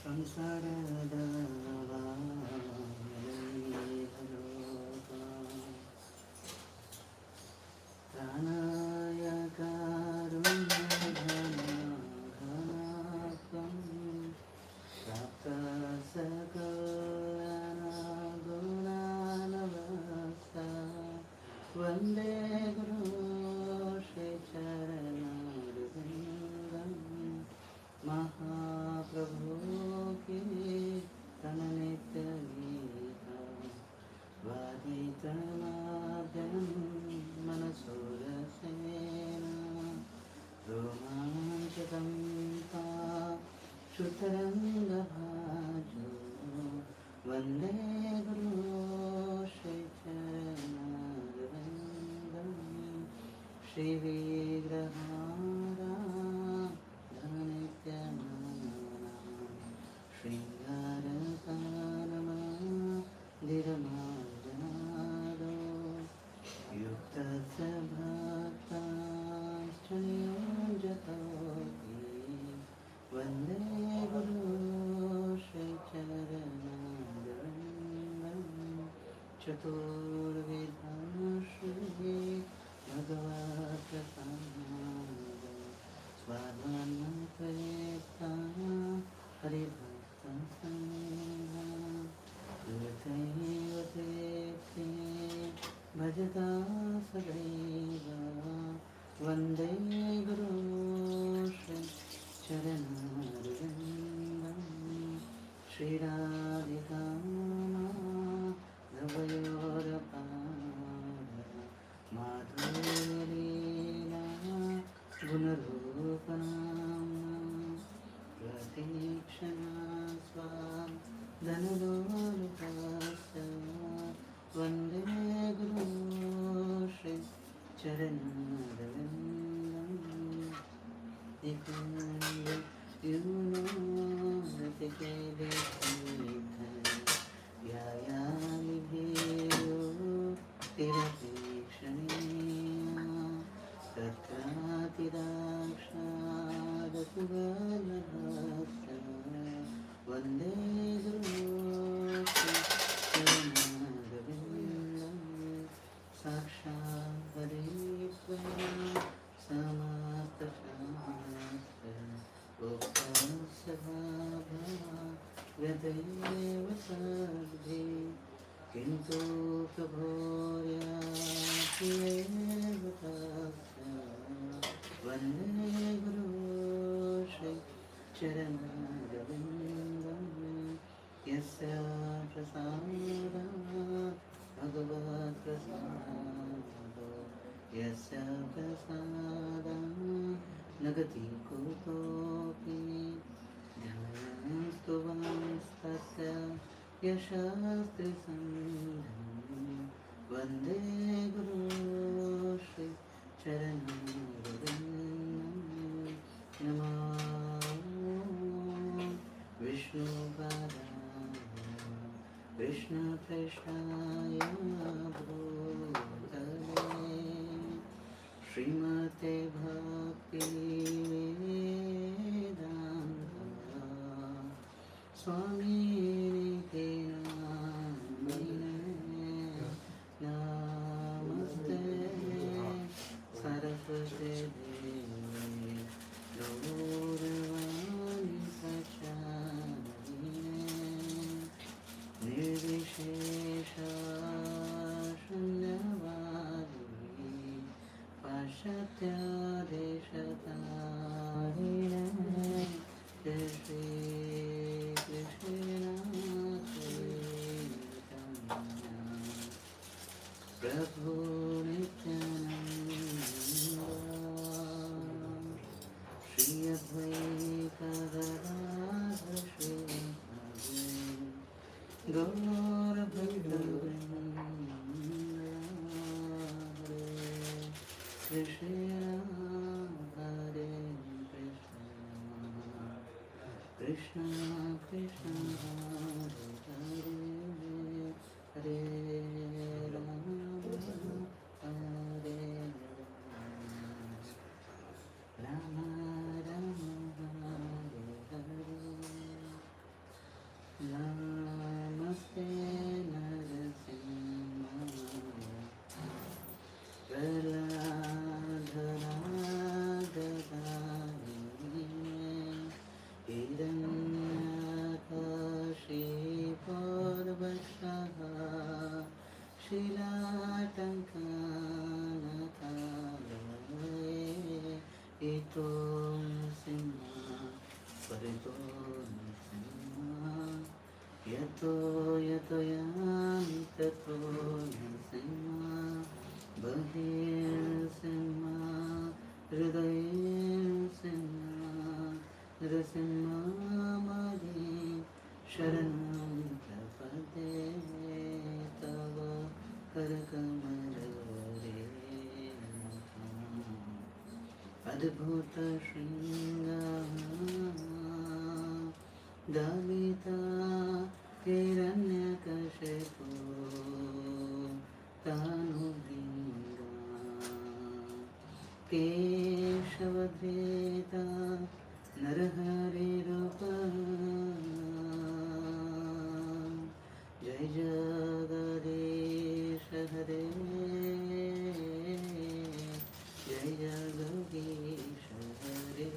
ಸಂಸಾರದ ಪ್ರಾಣಾಯ ಕಾರುಣ್ಯಘನಾಘನಾತ್ವಂ ಪ್ರಾಪ್ತ ಸಕಲಗುಣಾನವಸ್ತ ವಂದೇ ಗುರು ಶ್ರೀಚರಣಾರವಿಂದಂ महाप्रभु के तन नित्य गीता वादितमाद्यं मनसोरसेन रोमाञ्चितं श्रुतरङ्गभाजो वन्दे गुरो श्रीचरणारविन्दं श्रीविग्रहारा शृङ्गारकानमन्दिरमार्जनादो युक्तस्य भक्ताश्चर्योजतोऽपि वन्दे गुरो श्रीचरणारविन्दं चतुर्विधं श्री भगवत्प्रसादो स्वाध्यात्मप्रयुक्ता हरिभक्तसंघा कीर्तयेव ते भजता सदैव वन्दे गुरो श्रीचरणारविन्दं श्रीराधिका माधवयोरपार माधुरीला गुणरूपनाम्ना प्रतीक्षणा स्वां धनुलोलुपस्य वन्दे गुरो श्रीचरणारविन्दं यायामि भेयो तिरतीक्षणीया तत्रातिदाक्षादसुगलभस्य वन्दे गुरो श्रीचरणारविन्दं साक्षात् हरित्वया समाप्तशास्त्र उक्तस्य भावगतैव सद्भिः किन्तु प्रभोर्याप्येव तस्य वन्दे गुरो श्रीचरणारविन्दं यस्य प्रसादात् भगवत्प्रसादो यस्य प्रसादात् न गति कुतोऽपि ध्यानस्तु वांस्तस्य यशस्त्रिसन्धं वन्दे गुरो श्रीचरणारविन्दं नमो विष्णुपादाय कृष्णपृष्ठाय भूतले श्रीमते भक्तिवेदान्त स्वामिनिते नमस्ते सरस्वती देवी गौरवाणी प्रचारिणे निर्विशेष शून्यवादी पाश्चात्यादेशतारिणे श्री कृष्ण प्रभु नित्यानन्द श्री अद्वैत गदाधर श्री गौरभक्तवृन्द कृष्ण हरे कृष्ण कृष्ण हरे हरे राम हरे राम राम हरे हरे परितो नृसिंहा यतो यतो यामि ततो नृसिंहा बहिर्नृसिंहा हृदये नृसिंहा नृसिंहामणि शरणं प्रपदे तव करकमलरे अद्भुत शृङ्गार दलिता हिरण्यकशिपो तानुभृङ्गा केशवधृता नरहरिरूप जय जगदीश हरे जय जगदीश हरे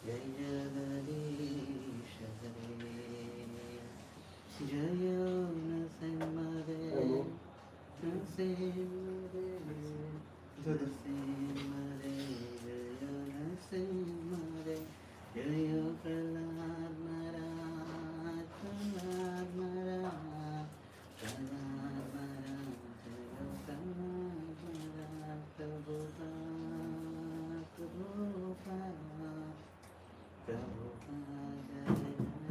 जय जगदीश हरे जय नरसिंहरे नरसिंहरे नरसिंहरे जय नरसिंहरे जय प्रहलाद महाराज प्रहलाद महाराज प्रहलाद महाराज जय प्रहलाद महाराज प्रभुपाद प्रभुपाद प्रभुपाद जय प्रभुपाद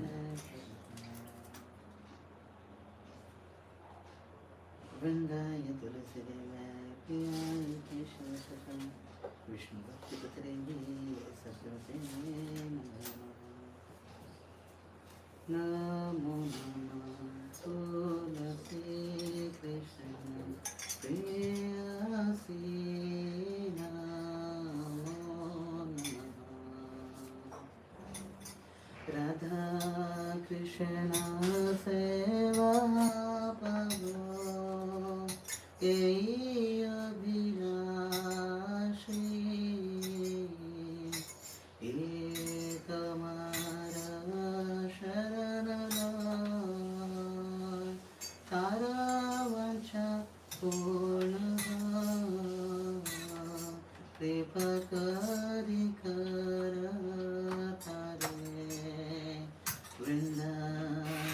वृंदाय तुलसी देवाय प्रियाय केशव सखा विष्णु भक्ति पतरे सत्य नमो नमः तुलसी कृष्ण प्रेयसी नमो नमः राधा कृष्ण सेवा पावो यही अभिलाषी एकमारा शरण तारा वांछा पूर्ण कृपा करि कर तारे वृंदावासी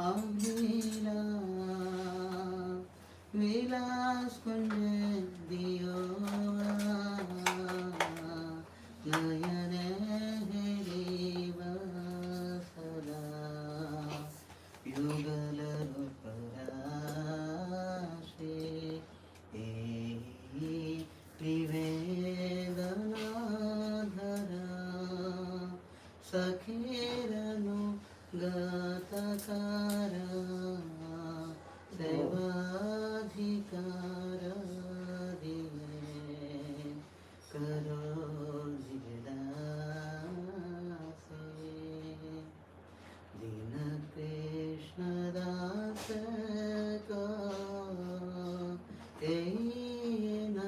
अभिला विलास कुंज दियो नयन हरिव सदा युगल रूपराशि निवेदनाधरा सखीरनु गतकार सेवाधिकार दिए करो निजदासी दीन कृष्ण दास को न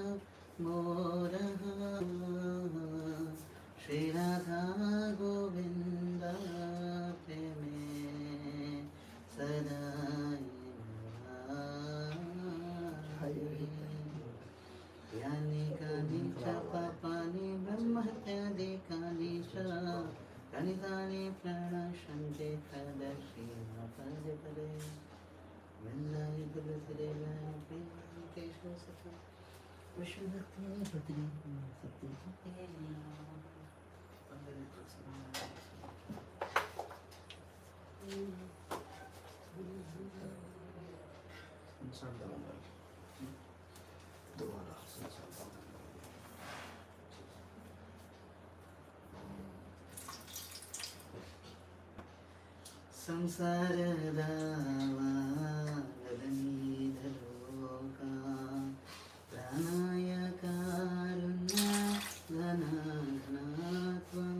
मोर श्री राधा गोविंद प्रेमे सदा यानी कानि च पापानि ब्रह्मत्यादिकानि च गणितानि प्रणश्यन्ते तदर्शी पदे पदे वृन्दाय तुलसीदेवाय प्रियाय केशव सखा विष्णुभक्ति भद्री सत्य संसार दावा गगनीधरोका प्राणाय कारुण्य घनाघनात्वं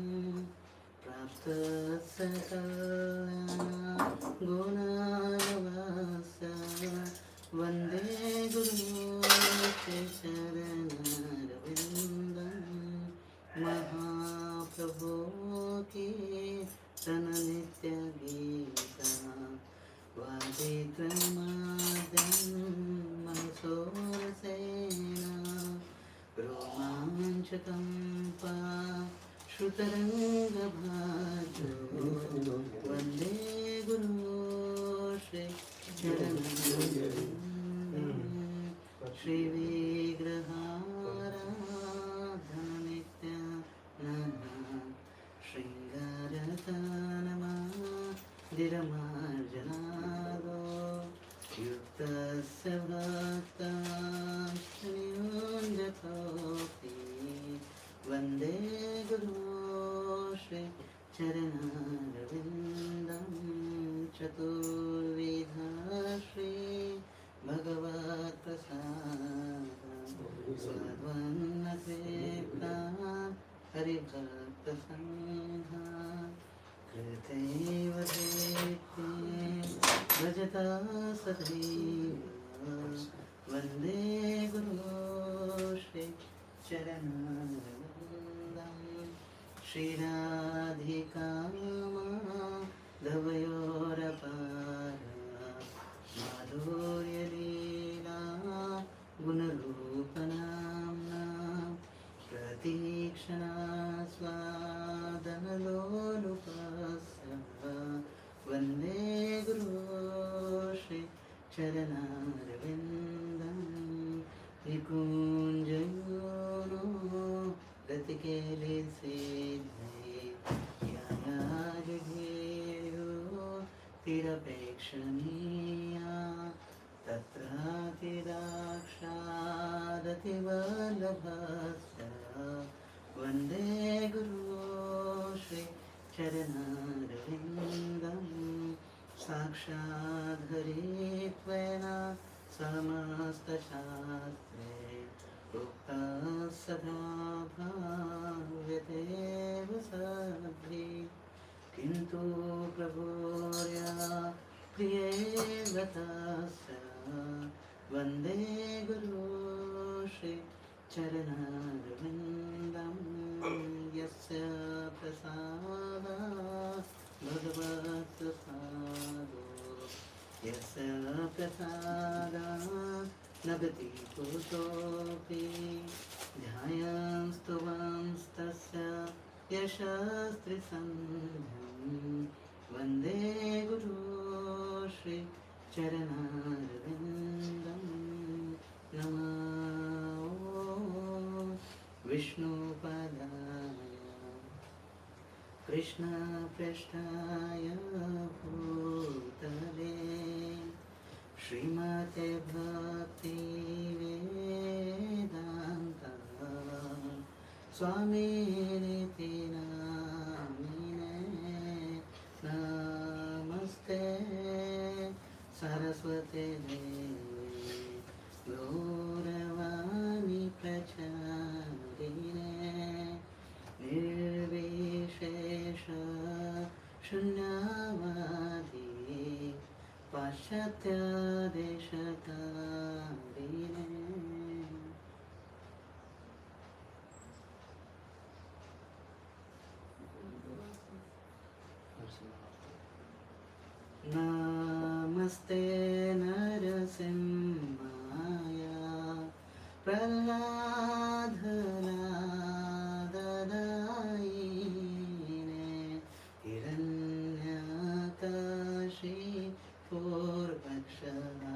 प्राप्त सकल्याना गुणानवास्य वन्दे गुरुचरणरविन्दं महाप्रभो कीर्तन नित्य गीता वादित्रमादं चम्पा श्रुतरङ्गभाजो वन्दे गुरो श्री चरणं श्रीविग्रहाराधननित्याननं शृङ्गारकानमादिरमार्जनादो युक्तस्य भक्तांस्तनियुञ्जतोऽपि वन्दे गुरो श्री चरणारविन्दं चतुर्विधा श्री भगवत्प्रसादं स्वद्वन्नसेप्तान् हरिभक्तसङ्घान् कृतैव देत्ते भजता सदैव वन्दे गुरो श्री चरणारविन्दं श्रीराधिका माधवयोरपार माधुर्यलीला गुणरूपनाम्ना प्रतीक्षणा स्वादनलोलुपस्य वन्दे गुरो श्री चरणारविन्दं निकुञ्जयोनो गतिकेलिसिद्धे यायाजुधेयो तिरपेक्षणीया तत्रातिराक्षादतिवल्लभस्य वन्दे गुरो श्री चरणारविन्दं साक्षाद्धरित्वेन समस्तशास्त्रे उक्तः सदा भाव्यतेव सद्भिः किन्तु प्रभोर्या प्रिये गतस्य वन्दे गुरो श्री चरणारविन्दं यस्य प्रसादात् भगवत्प्रसादो यस्य प्रसादात् नगति कुतोऽपि ध्यायंस्तुवंस्तस्य यशस्त्रिसन्ध्यं वन्दे गुरो श्री चरणारविन्दं नमो विष्णुपदाय कृष्णपृष्ठाय भूतले श्रीमते भक्तिवेदान्त स्वामिनिति नामिने नमस्ते सरस्वती देवी गौरवाणी प्रचारिणे निर्विशेष शून्यवादी पाश्चात्यदेशकारिणे नमस्ते नरसिंहाय प्रह्लादनाददायिने हिरण्यकशिपूर्वक्षः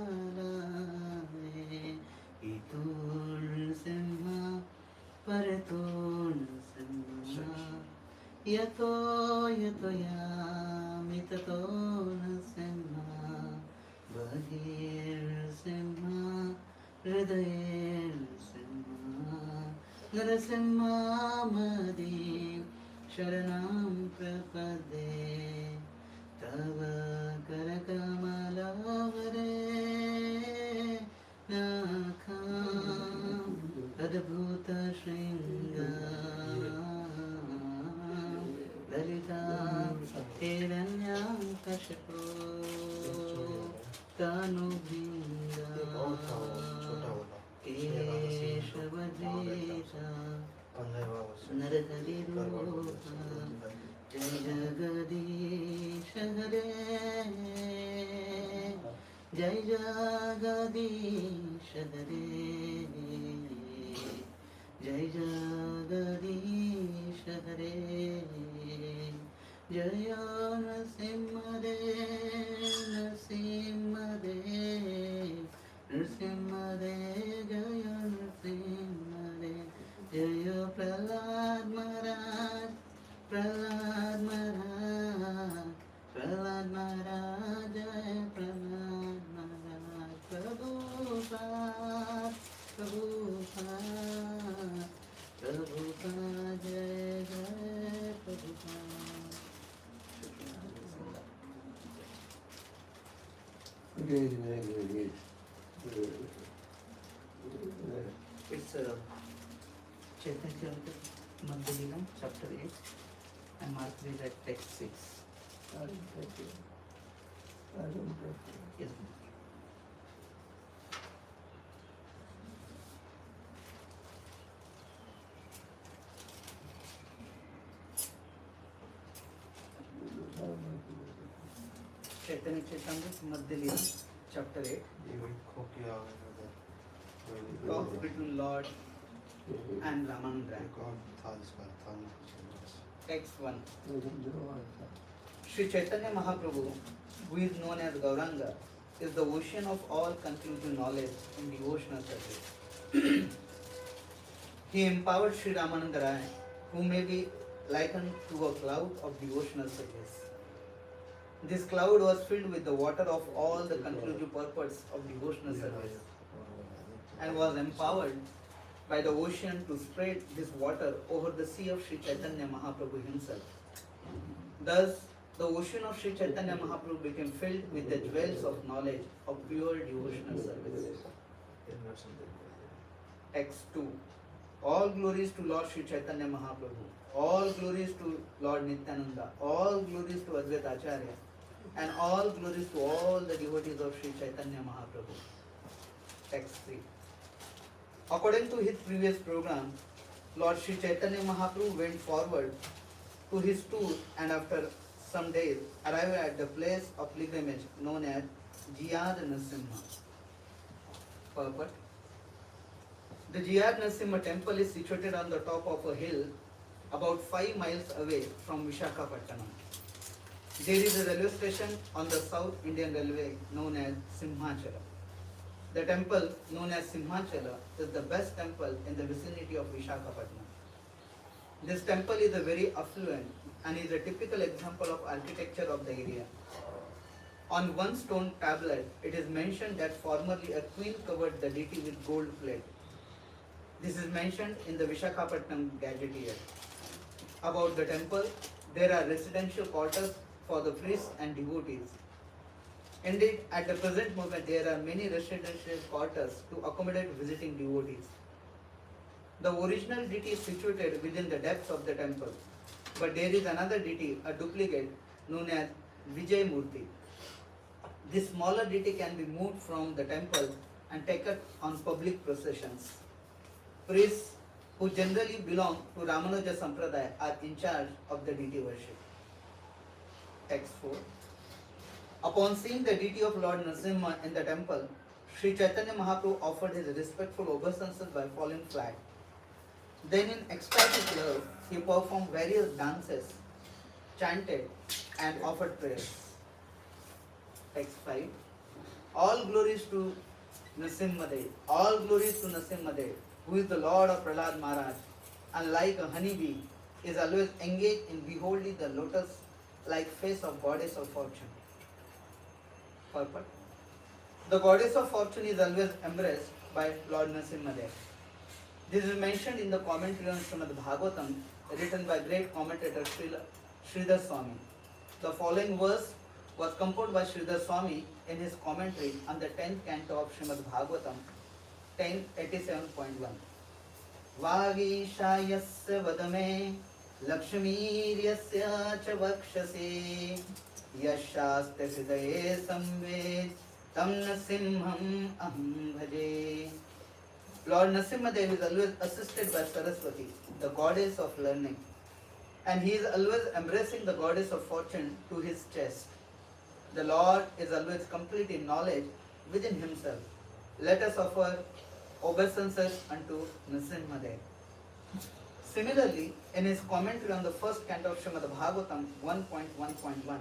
शीलाटङ्कानखालये इतुर्सिंह परतुर्सिंह यतो यतो यामि ततो नृसिंह बहिर्सिंह हृदयेर्सिंह नरसिंहामदीं शरणं प्रपद्ये तव करकमलवरे नखाम् अद्भुतशृङ्गाम् ललिता हिरण्यां कशपो तनुभृङ्गा केशवधेता नरहरिरूपा जय जगदीश हरे Jai Jagadish Hare, Jai Jagadish Hare, Jaya Narasimhadev, Narasimhadev, Narasimhadev, Jaya Narasimhadev, Jaya Prahlad Maharaj, Prahlad Maharaj, Prahlad Maharaj, Jaya Prahlad Maharaj, Prabhupada, Prabhupada, Prabhupada, Jai Jai Prabhupada. It's Chaitanya Charitamrita, Madhya chapter 8, and Mark read at text 6. Yes. Chaitanya Charitamrita, Madhya chapter 8. Talk between Lord and Ramananda. Text 1. Sri Chaitanya Mahaprabhu, who is known as Gauranga, is the ocean of all conclusive knowledge in devotional service. He empowered Sri Ramananda Rai, who may be likened to a cloud of devotional service. This cloud was filled with the water of all the conclusive purpose of devotional service, and was empowered by the ocean to spread this water over the sea of Sri Chaitanya Mahaprabhu himself. Thus, the ocean of Sri Chaitanya Mahaprabhu became filled with the jewels of knowledge of pure devotional service. Text 2. All glories to Lord Sri Chaitanya Mahaprabhu. All glories to Lord Nityananda. All glories to Advaita Acharya. And all glories to all the devotees of Sri Chaitanya Mahaprabhu. Text 3. According to his previous program, Lord Sri Chaitanya Mahaprabhu went forward to his tour and after some days arrived at the place of pilgrimage known as Jiyad Narasimha. Purport. The Jiyad Narasimha temple is situated on the top of a hill about 5 miles away from Visakhapatnam. There is a railway station on the South Indian Railway known as Simhachala. The temple known as Simhachala is the best temple in the vicinity of Visakhapatnam. This temple is a very affluent and is a typical example of architecture of the area. On one stone tablet, it is mentioned that formerly a queen covered the deity with gold plate. This is mentioned in the Visakhapatnam Gazetteer. About the temple, there are residential quarters for the priests and devotees. Indeed, at the present moment, there are many residential quarters to accommodate visiting devotees. The original deity is situated within the depths of the temple, but there is another deity, a duplicate, known as Vijay Murti. This smaller deity can be moved from the temple and taken on public processions. Priests who generally belong to Ramanuja Sampradaya are in charge of the deity worship. Text 4. Upon seeing the deity of Lord Narasimha in the temple, Sri Chaitanya Mahaprabhu offered his respectful obeisances by falling flat. Then in ecstatic love, he performed various dances, chanted and offered prayers. Text 5. All glories to Narasimhadev, all glories to Narasimhadev, who is the Lord of Prahlad Maharaj, and like a honeybee, is always engaged in beholding the lotus-like face of Goddess of Fortune. Purport. The Goddess of Fortune is always embraced by Lord Narasimhadev. This is mentioned in the commentary on Srimad Bhagavatam, written by great commentator Sridhar Swami. The following verse was composed by Sridhar Swami in his commentary on the 10th canto of Srimad Bhagavatam, 1087.1. Vagishayasya vadame lakshmiryasya cha vakshase yashasya hridaye samved tam nasimham aham bhaje. Lord Narasimhadev is always assisted by Saraswati, the goddess of learning, and he is always embracing the goddess of fortune to his chest. The Lord is always complete in knowledge within himself. Let us offer obeisances unto Nrsimhadev. Similarly, in his commentary on the first canto of Srimad Bhagavatam 1.1.1,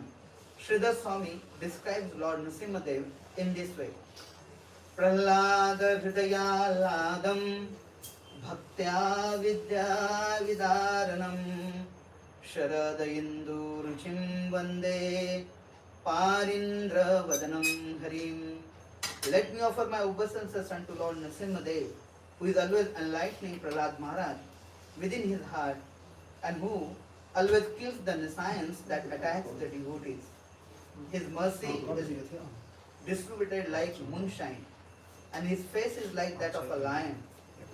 Sridhar Swami describes Lord Nrsimhadev in this way. Prahlada hridayaladam bhaktya vidya vidaranam sharada indu ruchim vande parindra vadanam harim. Let me offer my obeisances unto Lord Nrsimhadev, who is always enlightening Prahlad Maharaj within his heart and who always kills the nescience that attacks the devotees. His mercy is distributed like moonshine, and his face is like that of a lion.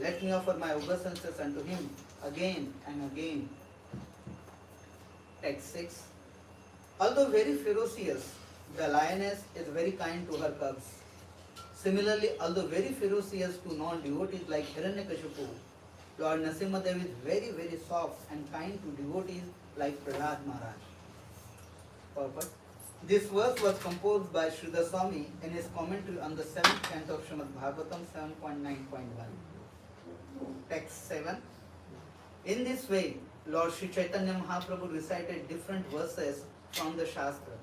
Let me offer my obeisances unto him again and again. Text 6. Although very ferocious, the lioness is very kind to her cubs. Similarly, although very ferocious to non-devotees like Hiranyakashipu, Lord Nrsimhadev is very, very soft and kind to devotees like Prahlad Maharaj. Purport. This verse was composed by Sridhar Swami in his commentary on the 7th canto of Srimad Bhagavatam 7.9.1. Text 7. In this way, Lord Sri Chaitanya Mahaprabhu recited different verses from the Shastra.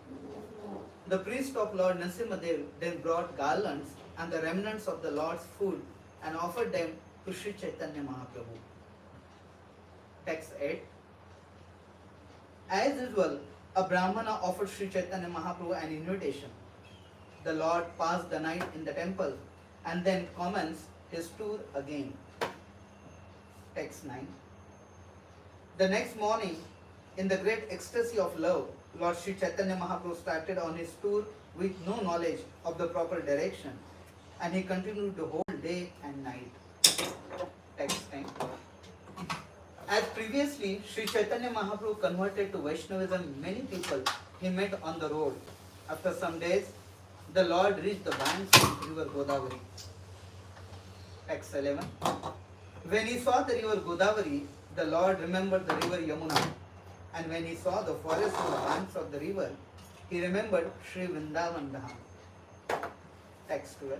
The priest of Lord Nrsimhadev then brought garlands and the remnants of the Lord's food and offered them to Sri Chaitanya Mahaprabhu. Text 8. As usual, a Brahmana offered Sri Chaitanya Mahaprabhu an invitation. The Lord passed the night in the temple and then commenced his tour again. Text 9. The next morning, in the great ecstasy of love, Lord Sri Chaitanya Mahaprabhu started on his tour with no knowledge of the proper direction, and he continued the whole day and night. Text 10. As previously, Sri Chaitanya Mahaprabhu converted to Vaishnavism many people he met on the road. After some days, the Lord reached the banks of river Godavari. Text 11. When he saw the river Godavari, the Lord remembered the river Yamuna. And when he saw the forest on the banks of the river, he remembered Sri Vrindavan Dham. Text 12.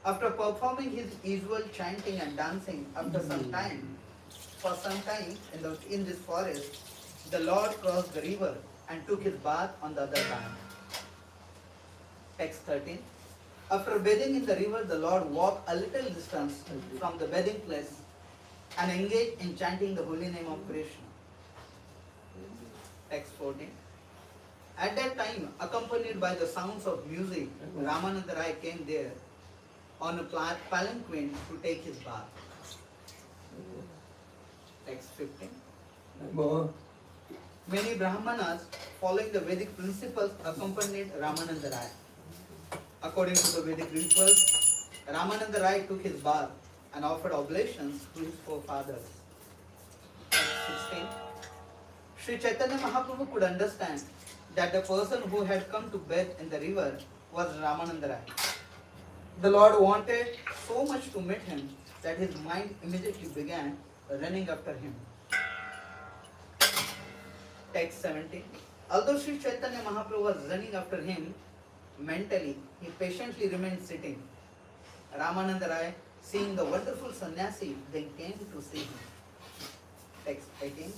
After performing his usual chanting and dancing, for some time in this forest, the Lord crossed the river and took his bath on the other bank. Text 13. After bathing in the river, the Lord walked a little distance from the bathing place and engaged in chanting the holy name of Krishna. Text 14. At that time, accompanied by the sounds of music, Ramananda Rai came there on a palanquin to take his bath. Text 15. Many Brahmanas, following the Vedic principles, accompanied Ramananda Rai. According to the Vedic rituals, Ramananda Rai took his bath and offered oblations to his forefathers. Text 16. Sri Chaitanya Mahaprabhu could understand that the person who had come to bathe in the river was Ramananda Rai. The Lord wanted so much to meet him that his mind immediately began running after him. Text 17. Although Sri Chaitanya Mahaprabhu was running after him mentally, he patiently remained sitting. Ramananda Rai, seeing the wonderful sannyasi, then came to see him. Text 18.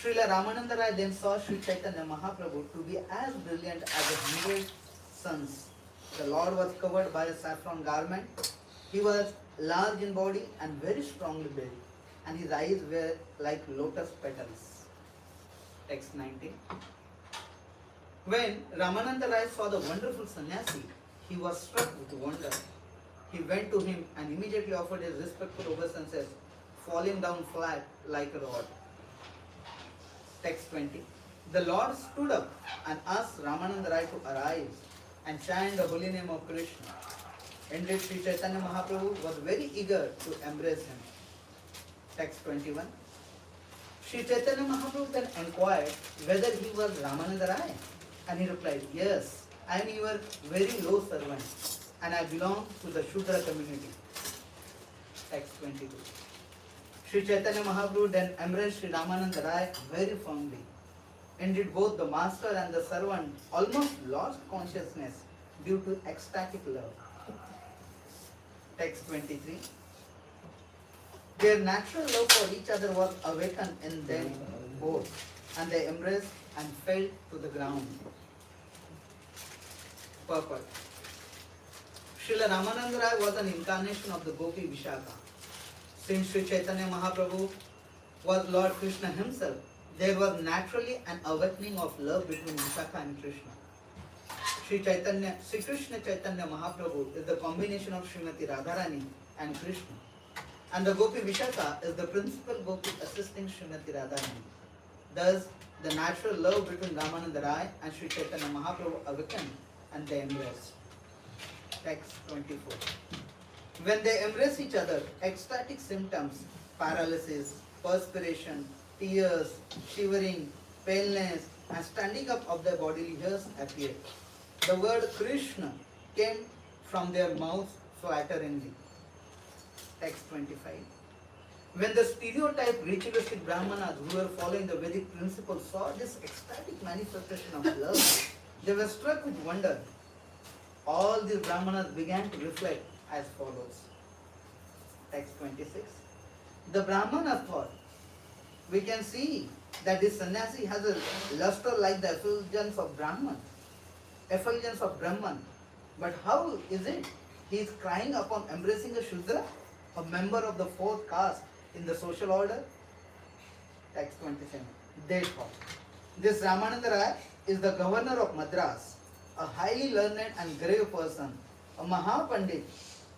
Srila Ramananda Rai then saw Sri Chaitanya Mahaprabhu to be as brilliant as 100 suns. The Lord was covered by a saffron garment. He was large in body and very strongly built, and his eyes were like lotus petals. Text 19. When Ramananda Rai saw the wonderful sannyasi, he was struck with wonder. He went to him and immediately offered his respectful obeisances, falling down flat like a rod. Text 20. The Lord stood up and asked Ramananda Rai to arise and chant the holy name of Krishna. Indeed, Sri Chaitanya Mahaprabhu was very eager to embrace him. Text 21. Sri Chaitanya Mahaprabhu then inquired whether he was Ramananda Rai, and he replied, "Yes, I am your very low servant, and I belong to the Shudra community." Text 22. Sri Chaitanya Mahaprabhu then embraced Sri Ramananda Rai very fondly. Indeed, both the master and the servant almost lost consciousness due to ecstatic love. Text 23. Their natural love for each other was awakened in them both, and they embraced and fell to the ground. Purport. Srila Ramananda Rai was an incarnation of the Gopi Vishaka. Since Sri Chaitanya Mahaprabhu was Lord Krishna himself, there was naturally an awakening of love between Vishaka and Krishna. Sri Krishna Chaitanya Mahaprabhu is the combination of Srimati Radharani and Krishna. And the Gopi Vishaka is the principal Gopi assisting Srimati Radharani. Thus, the natural love between Ramananda Rai and Sri Chaitanya Mahaprabhu awakened and they embraced. Text 24. When they embrace each other, ecstatic symptoms, paralysis, perspiration, tears, shivering, paleness, and standing up of their bodily hairs appeared. The word Krishna came from their mouths flatteringly. Text 25. When the stereotyped ritualistic Brahmanas who were following the Vedic principles saw this ecstatic manifestation of love, they were struck with wonder. All these Brahmanas began to reflect as follows. Text 26. The Brahmana thought, we can see that this sannyasi has a luster like the effulgence of Brahman. But how is it? He is crying upon embracing a Shudra, a member of the fourth caste in the social order. Text 27. They thought, this Ramananda Rai is the governor of Madras, a highly learned and grave person, a Mahapandit,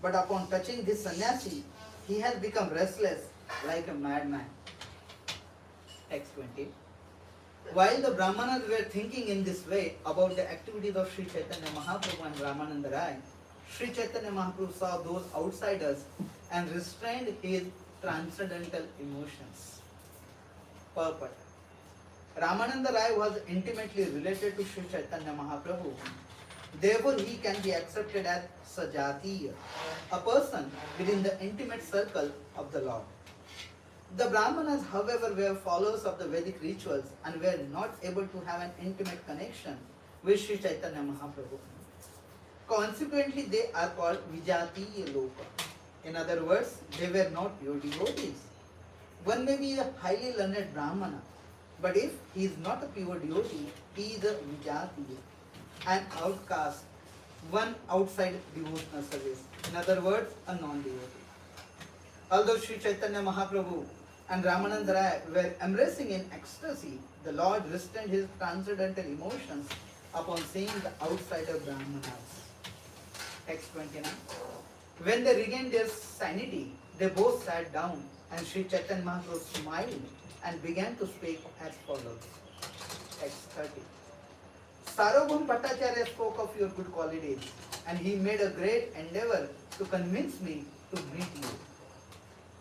but upon touching this sannyasi, he has become restless like a madman. Text 20. While the Brahmanas were thinking in this way about the activities of Sri Chaitanya Mahaprabhu and Ramananda Rai, Sri Chaitanya Mahaprabhu saw those outsiders and restrained his transcendental emotions. Purport. Ramananda Rai was intimately related to Sri Chaitanya Mahaprabhu. Therefore, he can be accepted as Sajatiya, a person within the intimate circle of the Lord. The Brahmanas, however, were followers of the Vedic rituals and were not able to have an intimate connection with Sri Chaitanya Mahaprabhu. Consequently, they are called Vijatiya Loka. In other words, they were not pure devotees. One may be a highly learned Brahmana, but if he is not a pure devotee, he is a Vijatiya, an outcast, one outside devotional service. In other words, a non-devotee. Although Sri Chaitanya Mahaprabhu and Ramananda Rai were embracing in ecstasy, the Lord restrained his transcendental emotions upon seeing the outsider Brahmanas. Text 29. When they regained their sanity, they both sat down and Sri Chaitanya Mahaprabhu smiled and began to speak as follows. Text 30. Sarvabhauma Bhattacharya spoke of your good qualities and he made a great endeavor to convince me to meet you.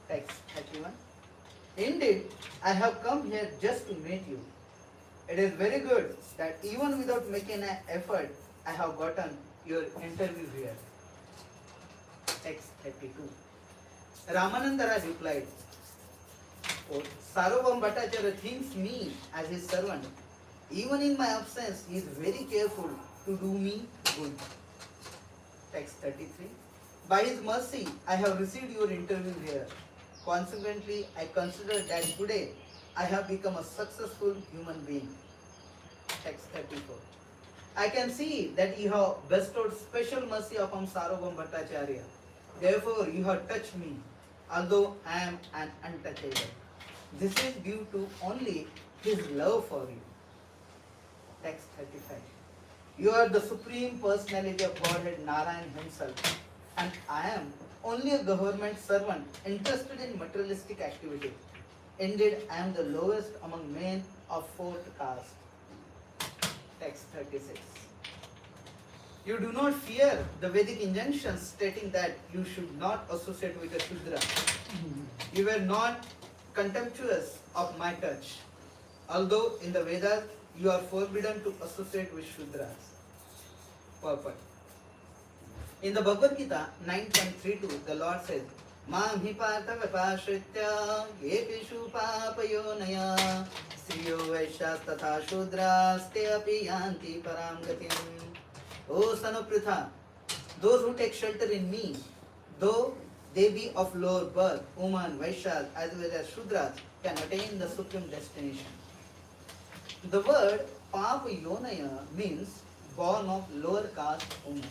Text 31. Indeed, I have come here just to meet you. It is very good that even without making an effort, I have gotten your interview here. Text 32. Ramananda Rai replied, Sarvabhauma Bhattacharya thinks me as his servant. Even in my absence, he is very careful to do me good. Text 33. By his mercy, I have received your interview here. Consequently, I consider that today I have become a successful human being. Text 34. I can see that you have bestowed special mercy upon Sarvabhauma Bhattacharya. Therefore, you have touched me, although I am an untouchable. This is due to only his love for you. Text 35. You are the Supreme Personality of Godhead Narayan himself, and I am only a government servant interested in materialistic activity. Indeed, I am the lowest among men of fourth caste. Text 36. You do not fear the Vedic injunctions stating that you should not associate with a Shudra. You were not contemptuous of my touch, although in the Vedas you are forbidden to associate with Shudras. Purport. In the Bhagavad Gita 9.32, the Lord says, मां हि पार्थ व्यपाश्रित्य येषु पापयोनयः स्त्रियो वैश्यास्तथा शूद्रास्ते अपि यान्ति परां गतिम्. O son of Pritha, those who take shelter in me, though they be of lower birth, women, Vaishyas, as well as Shudras, can attain the supreme destination. The word Papayonaya means born of lower caste women.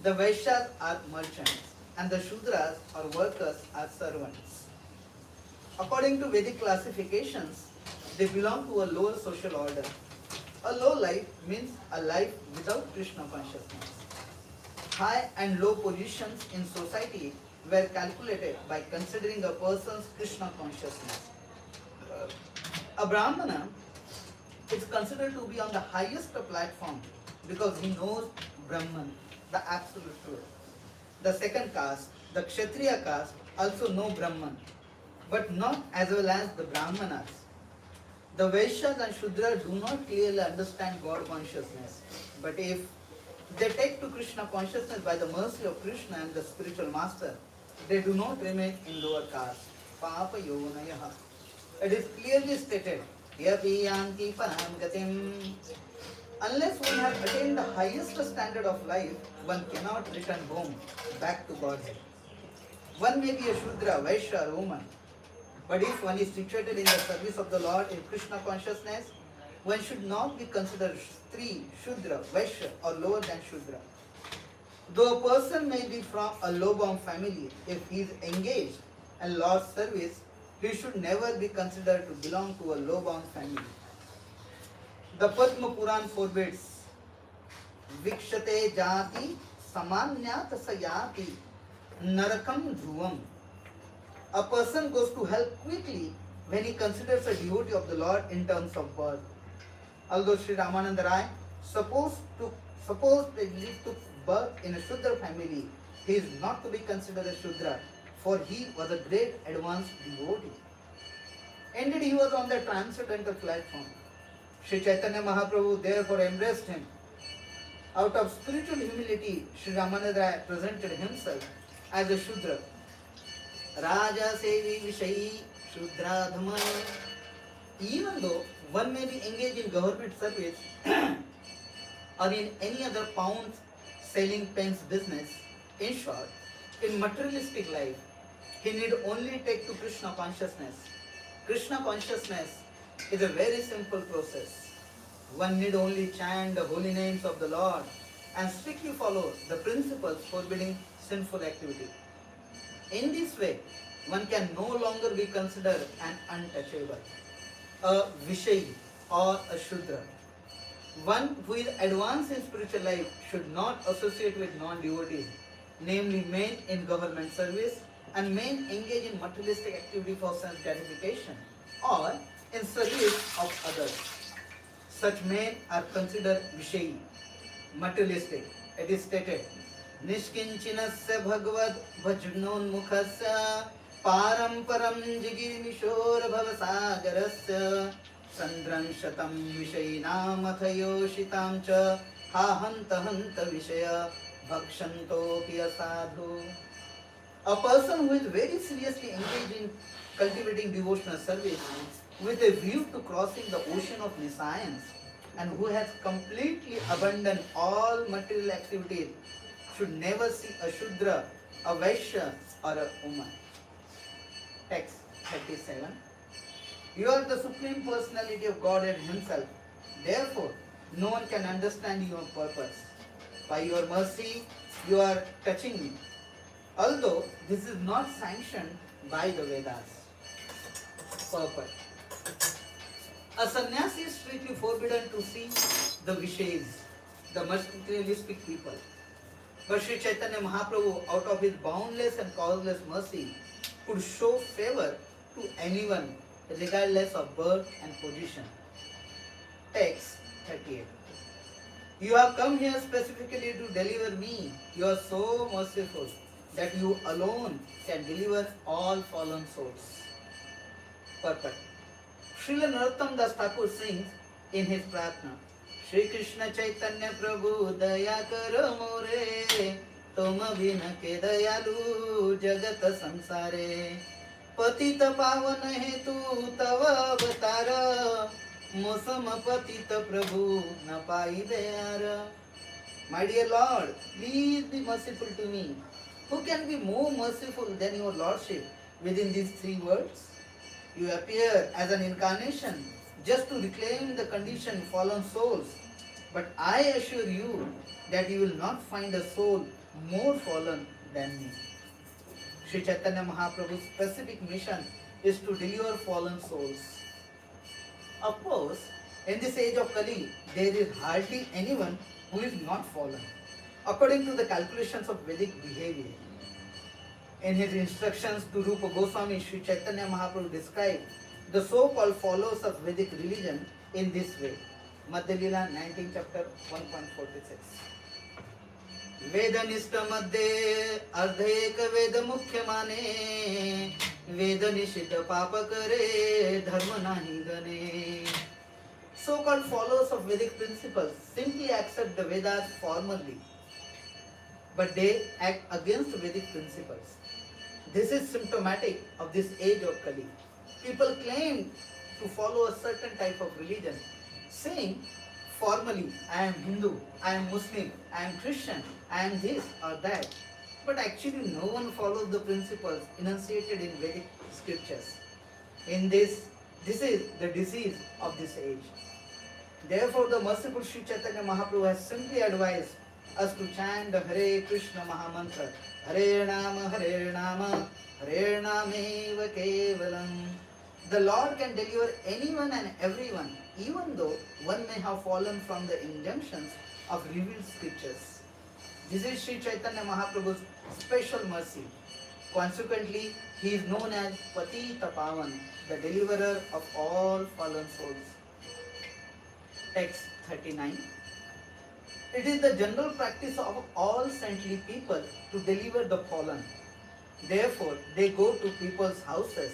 The Vaishyas are merchants and the Shudras or workers are servants. According to Vedic classifications, they belong to a lower social order. A low life means a life without Krishna consciousness. High and low positions in society were calculated by considering a person's Krishna consciousness. A Brahmana is considered to be on the highest platform because he knows Brahman, the absolute truth. The second caste, the Kshatriya caste, also know Brahman, but not as well as the Brahmanas. The Vaishyas and Shudras do not clearly understand God consciousness, but if they take to Krishna consciousness by the mercy of Krishna and the spiritual master, they do not remain in lower caste. Papa Yonayaha. It is clearly stated, Yapi Yanti Param Gatim. Unless one has attained the highest standard of life, one cannot return home, back to Godhead. One may be a Shudra, Vaishya, or woman, but if one is situated in the service of the Lord in Krishna consciousness, one should not be considered Stri, Shudra, Vaishya, or lower than Shudra. Though a person may be from a low-born family, if he is engaged in Lord's service, he should never be considered to belong to a low-born family. The Padma Puran forbids Vikshate Jati Samanyat Sayati Narakam Dhruvam. A person goes to hell quickly when he considers a devotee of the Lord in terms of birth. Although Sri Ramananda Rai supposed that he took birth in a Shudra family, he is not to be considered a Shudra, for he was a great advanced devotee. Indeed, he was on the transcendental platform. Sri Chaitanya Mahaprabhu therefore embraced him. Out of spiritual humility, Sri Ramananda Rai presented himself as a Shudra. Raja Sevi Vishayi Shudra Dhamma. Even though one may be engaged in government service or in any other pound selling pens business, in short, in materialistic life, he need only take to Krishna consciousness. Krishna consciousness is a very simple process. One need only chant the holy names of the Lord and strictly follow the principles forbidding sinful activity. In this way, one can no longer be considered an untouchable, a Vishayi or a Shudra. One who is advanced in spiritual life should not associate with non-devotees, namely men in government service and men engaged in materialistic activity for sense gratification or in service of others. Such men are considered Vishayi, materialistic. It is stated, Nishkinchinasya Bhagavad Bhajnonmukhasya Paramparam Jigirmishor Bhavasagarasya Sandran Shatam Vishayinam Athayo Shitam Ha Hanta Hanta Vishaya Bhakshanto Piya Sadhu. A person who is very seriously engaged in cultivating devotional service with a view to crossing the ocean of nescience and who has completely abandoned all material activities should never see a Shudra, a Vaishya or a woman. Text 37. You are the Supreme Personality of Godhead Himself. Therefore, no one can understand your purpose. By your mercy, you are touching me. Although this is not sanctioned by the Vedas. Purpose. A sannyasi is strictly forbidden to see the Vishayas, the materialistic people. But Sri Chaitanya Mahaprabhu, out of his boundless and causeless mercy, could show favor to anyone regardless of birth and position. Text 38. You have come here specifically to deliver me. You are so merciful that you alone can deliver all fallen souls. Purport. Srila Narottam Das Thakur sings in his Pratna, Shri Krishna Chaitanya Prabhu Daya Karo More, तुम बिन के दयालु जगत संसारे, पतित पावन हेतु तव अवतार, मोसम पतित प्रभु न पाई Dayal. My dear Lord, please be merciful to me. Who can be more merciful than your Lordship within these 3 words? You appear as an incarnation just to reclaim the conditioned fallen souls. But I assure you that you will not find a soul more fallen than me. Sri Chaitanya Mahaprabhu's specific mission is to deliver fallen souls. Of course, in this age of Kali, there is hardly anyone who is not fallen, according to the calculations of Vedic behavior. In his instructions to Rupa Goswami, Sri Chaitanya Mahaprabhu described the so-called followers of Vedic religion in this way. Madhya Lila 19 chapter 1.46. वेदनिष्ठ मध्ये अर्ध एक वेद मुख्य माने, वेद निषिद्ध पाप करे धर्म नाही गणे. So-called followers of Vedic principles simply accept the Vedas formally, but they act against Vedic principles. This is symptomatic of this age of Kali. People claim to follow a certain type of religion, saying formally, I am Hindu, I am Muslim, I am Christian, I am this or that. But actually no one follows the principles enunciated in Vedic scriptures. This is the disease of this age. Therefore the merciful Sri Chaitanya Mahaprabhu has simply advised us to chant the Hare Krishna Mahamantra. Hare Nama, Hare Nama, Hare Nameva Kevalam. The Lord can deliver anyone and everyone, even though one may have fallen from the injunctions of revealed scriptures. This is Sri Chaitanya Mahaprabhu's special mercy. Consequently, he is known as Patita Pavan, the deliverer of all fallen souls. Text 39. It is the general practice of all saintly people to deliver the fallen. Therefore, they go to people's houses,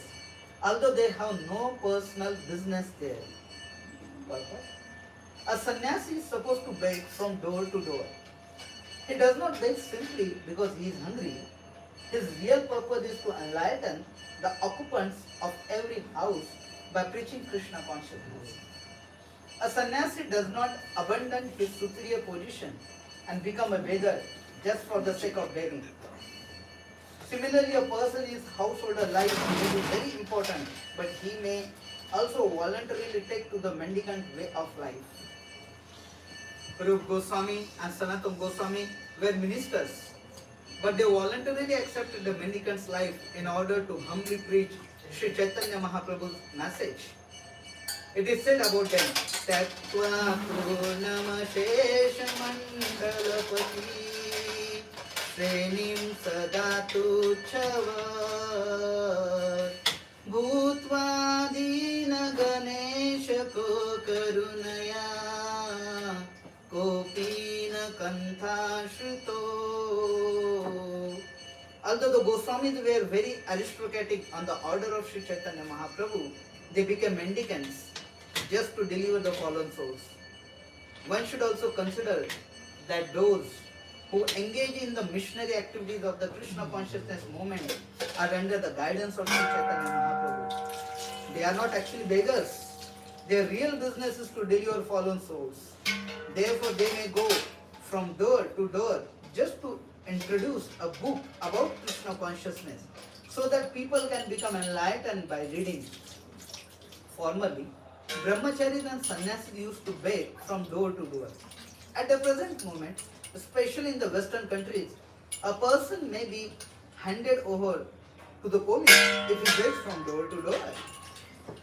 although they have no personal business there. A sannyasi is supposed to beg from door to door. He does not beg simply because he is hungry. His real purpose is to enlighten the occupants of every house by preaching Krishna consciousness. A sannyasi does not abandon his superior position and become a beggar just for the sake of begging. Similarly, a person's householder life may be very important, but he may also voluntarily take to the mendicant way of life. Rupa Goswami and Sanatana Goswami were ministers, but they voluntarily accepted the mendicant's life in order to humbly preach Sri Chaitanya Mahaprabhu's message. It is said about them, Tattva Purnama Shesha Mandalapati Srenim Sadatu Chavar Bhutva Dina Ganesha Ko Karunaya Kopina Kantha Shrito. Although the Goswamis were very aristocratic on the order of Sri Chaitanya Mahaprabhu, they became mendicants just to deliver the fallen souls. One should also consider that those who engage in the missionary activities of the Krishna consciousness movement are under the guidance of Sri Chaitanya Mahaprabhu. They are not actually beggars. Their real business is to deliver fallen souls. Therefore, they may go from door to door just to introduce a book about Krishna consciousness so that people can become enlightened by reading. Formerly, brahmacharis and sannyasis used to beg from door to door. At the present moment, especially in the Western countries, a person may be handed over to the police if he begs from door to door.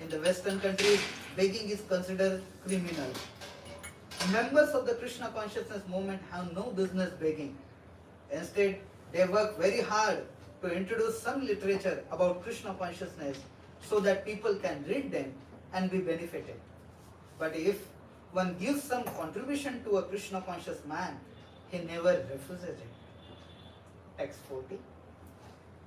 In the Western countries, begging is considered criminal. Members of the Krishna consciousness movement have no business begging. Instead, they work very hard to introduce some literature about Krishna consciousness so that people can read them and be benefited. But if one gives some contribution to a Krishna conscious man, he never refuses it. Text 40.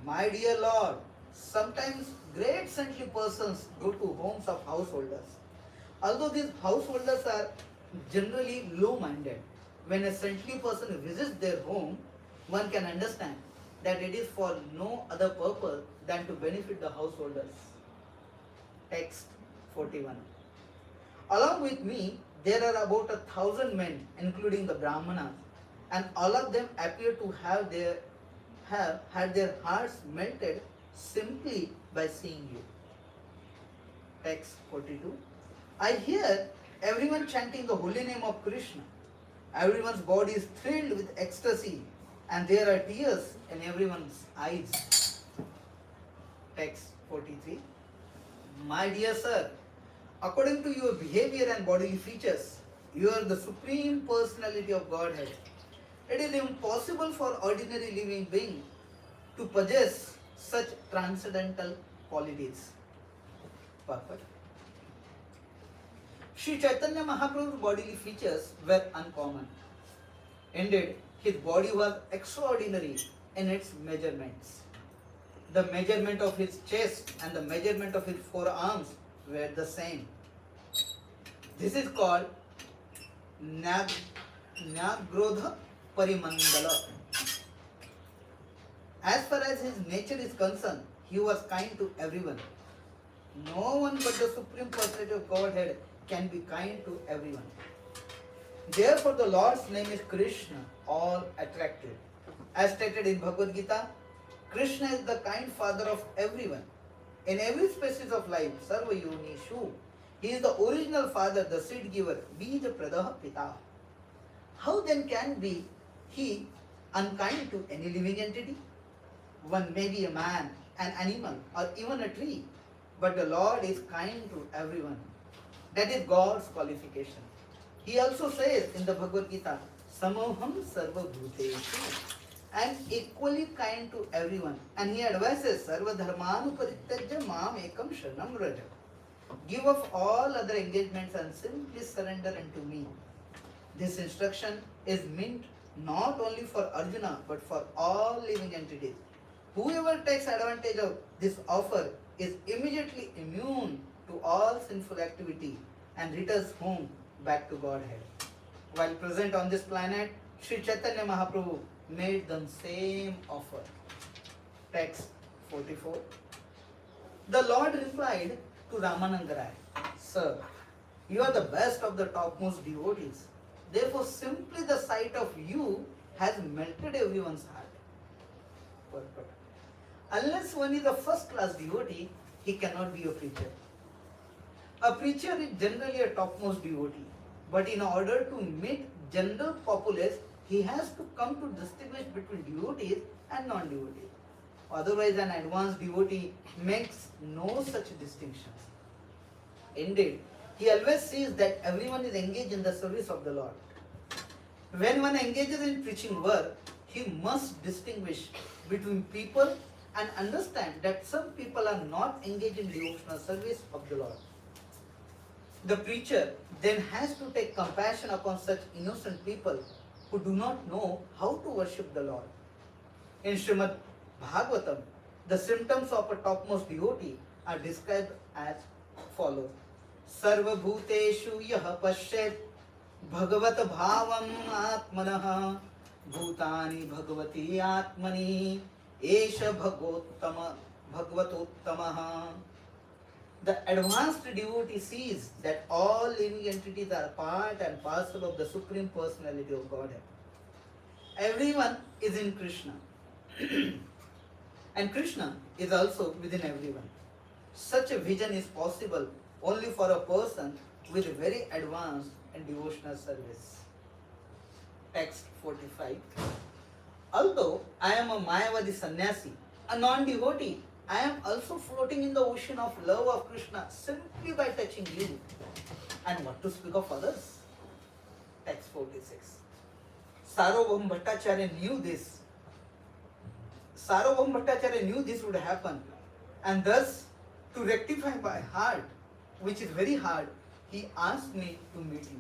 My dear Lord, sometimes great saintly persons go to homes of householders. Although these householders are generally low-minded, when a saintly person visits their home, one can understand that it is for no other purpose than to benefit the householders. Text 41. Along with me, there are about 1,000 men, including the Brahmanas, and all of them appear to have had their hearts melted simply by seeing you. Text 42. I hear everyone chanting the holy name of Krishna. Everyone's body is thrilled with ecstasy, and there are tears in everyone's eyes. Text 43. My dear sir, according to your behavior and bodily features, you are the supreme personality of Godhead. It is impossible for ordinary living being to possess such transcendental qualities. Perfect. Sri Chaitanya Mahaprabhu's bodily features were uncommon. Indeed, his body was extraordinary in its measurements. The measurement of his chest and the measurement of his forearms were the same. This is called Nyagrodha Parimandala. As far as his nature is concerned, he was kind to everyone. No one but the Supreme Personality of Godhead can be kind to everyone. Therefore, the Lord's name is Krishna, all attractive. As stated in Bhagavad Gita, Krishna is the kind father of everyone. In every species of life, Sarva Yonishu, he is the original father, the seed giver, Bija Pradaha Pita. How then can be he unkind to any living entity? One may be a man, an animal, or even a tree, but the Lord is kind to everyone. That is God's qualification. He also says in the Bhagavad Gita, Samoham Sarva Bhuteshu. I am equally kind to everyone. And he advises, Sarva Dharmanu Parittajya Mam Ekam Sharanam Raja. Give up all other engagements and simply surrender unto me. This instruction is meant not only for Arjuna but for all living entities. Whoever takes advantage of this offer is immediately immune to all sinful activity and returns home back to Godhead. While present on this planet, Sri Chaitanya Mahaprabhu made them same offer. Text 44. The Lord replied to Ramananda Rai, Sir, you are the best of the topmost devotees. Therefore, simply the sight of you has melted everyone's heart. Perfect. Unless one is a first-class devotee, he cannot be a preacher. A preacher is generally a topmost devotee, but in order to meet general populace, he has to come to distinguish between devotees and non-devotees. Otherwise, an advanced devotee makes no such distinctions. Indeed, he always sees that everyone is engaged in the service of the Lord. When one engages in preaching work, he must distinguish between people and understand that some people are not engaged in devotional service of the Lord. The preacher then has to take compassion upon such innocent people who do not know how to worship the Lord. In Srimad Bhagavatam, the symptoms of a topmost devotee are described as follows. Sarva bhuteshu yah pashyat bhagavat bhavam atmanah bhutani bhagavati atmani esha bhagavatottamaha. The advanced devotee sees that all living entities are part and parcel of the Supreme Personality of Godhead. Everyone is in Krishna. And Krishna is also within everyone. Such a vision is possible only for a person with very advanced and devotional service. Text 45. Although I am a Mayavadi sannyasi, a non-devotee, I am also floating in the ocean of love of Krishna simply by touching you. And what to speak of others? Text 46. Sarvabhauma Bhattacharya knew this. Sarvabhauma Bhattacharya knew this would happen. And thus, to rectify my heart, which is very hard, he asked me to meet you.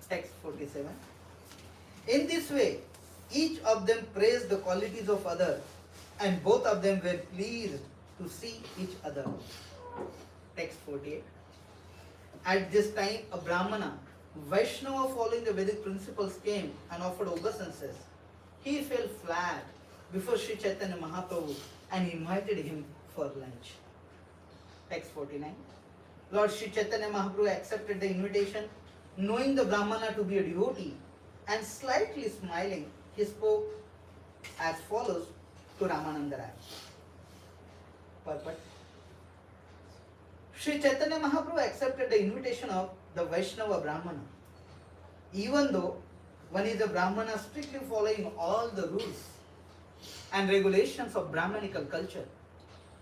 Text 47. In this way, each of them praised the qualities of other, and both of them were pleased to see each other. Text 48. At this time, a Brahmana, Vaishnava following the Vedic principles, came and offered obeisances. he fell flat before Sri Chaitanya Mahaprabhu and invited him for lunch. Text 49. Lord Sri Chaitanya Mahaprabhu accepted the invitation, knowing the Brahmana to be a devotee, and slightly smiling, he spoke as follows to Ramananda Rai. Purport. Sri Chaitanya Mahaprabhu accepted the invitation of the Vaishnava Brahmana. Even though one is a Brahmana strictly following all the rules and regulations of Brahmanical culture,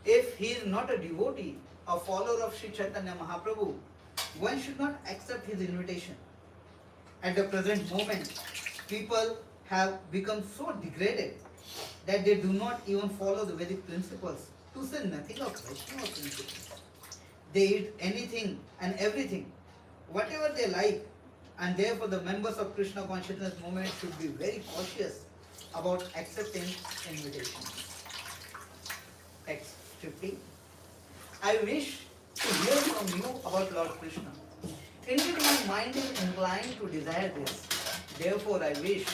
if he is not a devotee, a follower of Sri Chaitanya Mahaprabhu, one should not accept his invitation. At the present moment, people have become so degraded that they do not even follow the Vedic principles, to say nothing of Vaishnava principles. They eat anything and everything, whatever they like, and therefore the members of Krishna consciousness movement should be very cautious about accepting invitations. Text 50. I wish to hear from you about Lord Krishna. Indeed, my mind is inclined to desire this. Therefore, I wish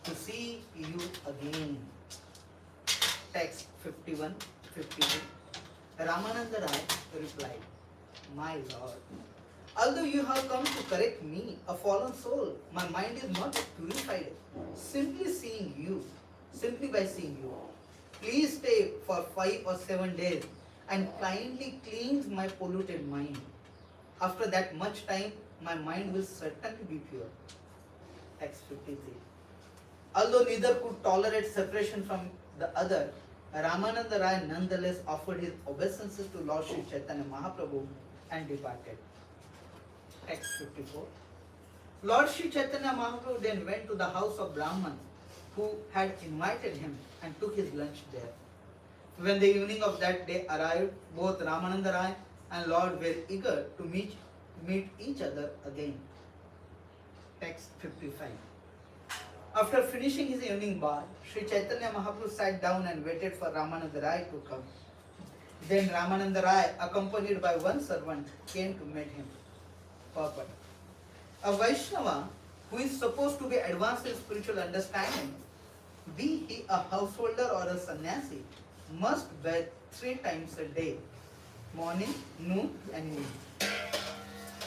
to see you again. Text 51, 52. Ramananda Rai replied, My Lord, although you have come to correct me, a fallen soul, my mind is not purified. Simply by seeing you. Please stay for 5 or 7 days and kindly cleanse my polluted mind. After that much time, my mind will certainly be pure. Text 53. Although neither could tolerate separation from the other, Ramananda Rai nonetheless offered his obeisances to Lord Sri Chaitanya Mahaprabhu and departed. Text 54. Lord Sri Chaitanya Mahaprabhu then went to the house of Brahman who had invited him and took his lunch there. When the evening of that day arrived, both Ramananda Rai and Lord were eager to meet each other again. Text 55. After finishing his evening bath, Sri Chaitanya Mahaprabhu sat down and waited for Ramananda Rai to come. Then Ramananda Rai, accompanied by one servant, came to meet him. Purport. A Vaishnava who is supposed to be advanced in spiritual understanding, be he a householder or a sannyasi, must bathe 3 times a day, morning, noon and evening.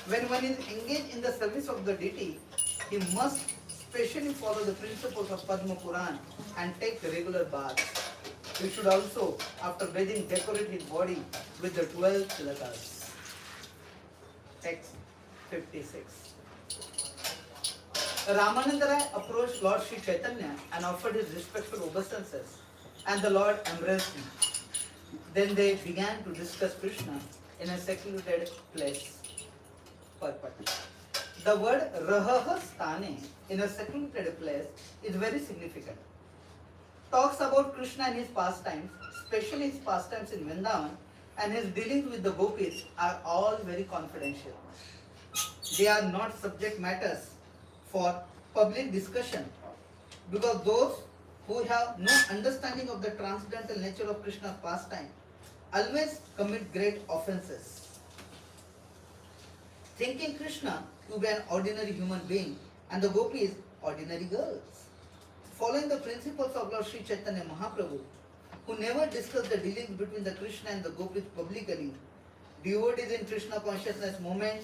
When one is engaged in the service of the deity, he must specially follow the principles of Padma Puran and take regular baths. He should also, after bathing, decorate his body with the 12 tilakas. Text 56. Ramananda Rai approached Lord Sri Chaitanya and offered his respectful obeisances, and the Lord embraced him. Then they began to discuss Krishna in a secluded place. Purport. The word Rahaha Sthane in a secluded place is very significant. Talks about Krishna and his pastimes, especially his pastimes in Vrindavan, and his dealings with the gopis are all very confidential. They are not subject matters for public discussion, because those who have no understanding of the transcendental nature of Krishna's pastime always commit great offenses. Thinking Krishna to be an ordinary human being and the gopis ordinary girls. Following the principles of Lord Sri Chaitanya Mahaprabhu, who never discussed the dealings between the Krishna and the gopis publicly, devotees in Krishna consciousness movement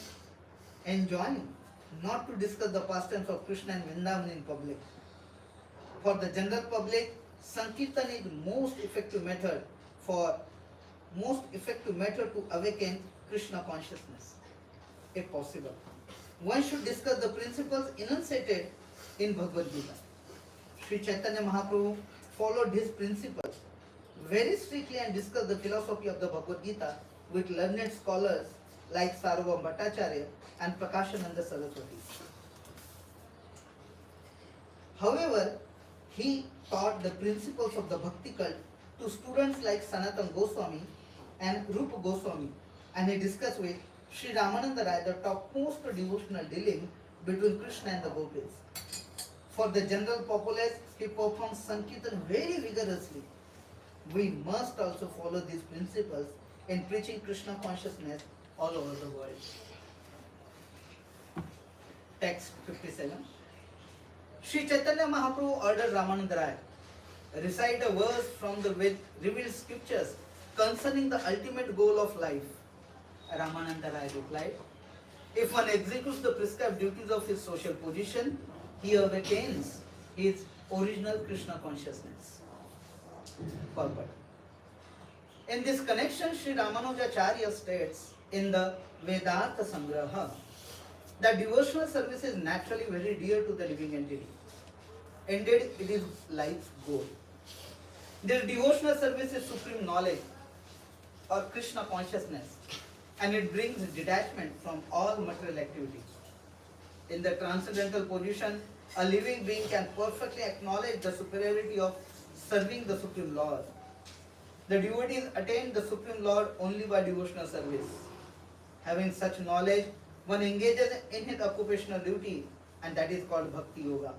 enjoin not to discuss the pastimes of Krishna and Vrindavan in public. For the general public, Sankirtan is most effective method to awaken Krishna consciousness, if possible. One should discuss the principles enunciated in Bhagavad Gita. Sri Chaitanya Mahaprabhu followed his principles very strictly and discussed the philosophy of the Bhagavad Gita with learned scholars like Sarvabhauma Bhattacharya and Prakashananda Saraswati. However, he taught the principles of the Bhakti cult to students like Sanatana Goswami and Rupa Goswami, and he discussed with Sri Ramananda Rai the topmost devotional dealing between Krishna and the gopis. For the general populace, he performs Sankirtan very vigorously. We must also follow these principles in preaching Krishna consciousness all over the world. Text 57. Sri Chaitanya Mahaprabhu ordered Ramananda Rai recite a verse from the revealed scriptures concerning the ultimate goal of life. Ramananda Rai replied, if one executes the prescribed duties of his social position, he attains his original Krishna consciousness. Forward. In this connection, Sri Ramanujacharya states in the Vedanta Sangraha that devotional service is naturally very dear to the living entity. Indeed, it is life's goal. This devotional service is supreme knowledge or Krishna consciousness, and it brings detachment from all material activity. In the transcendental position, a living being can perfectly acknowledge the superiority of serving the Supreme Lord. The devotees attain the Supreme Lord only by devotional service. Having such knowledge, one engages in his occupational duty, and that is called Bhakti Yoga.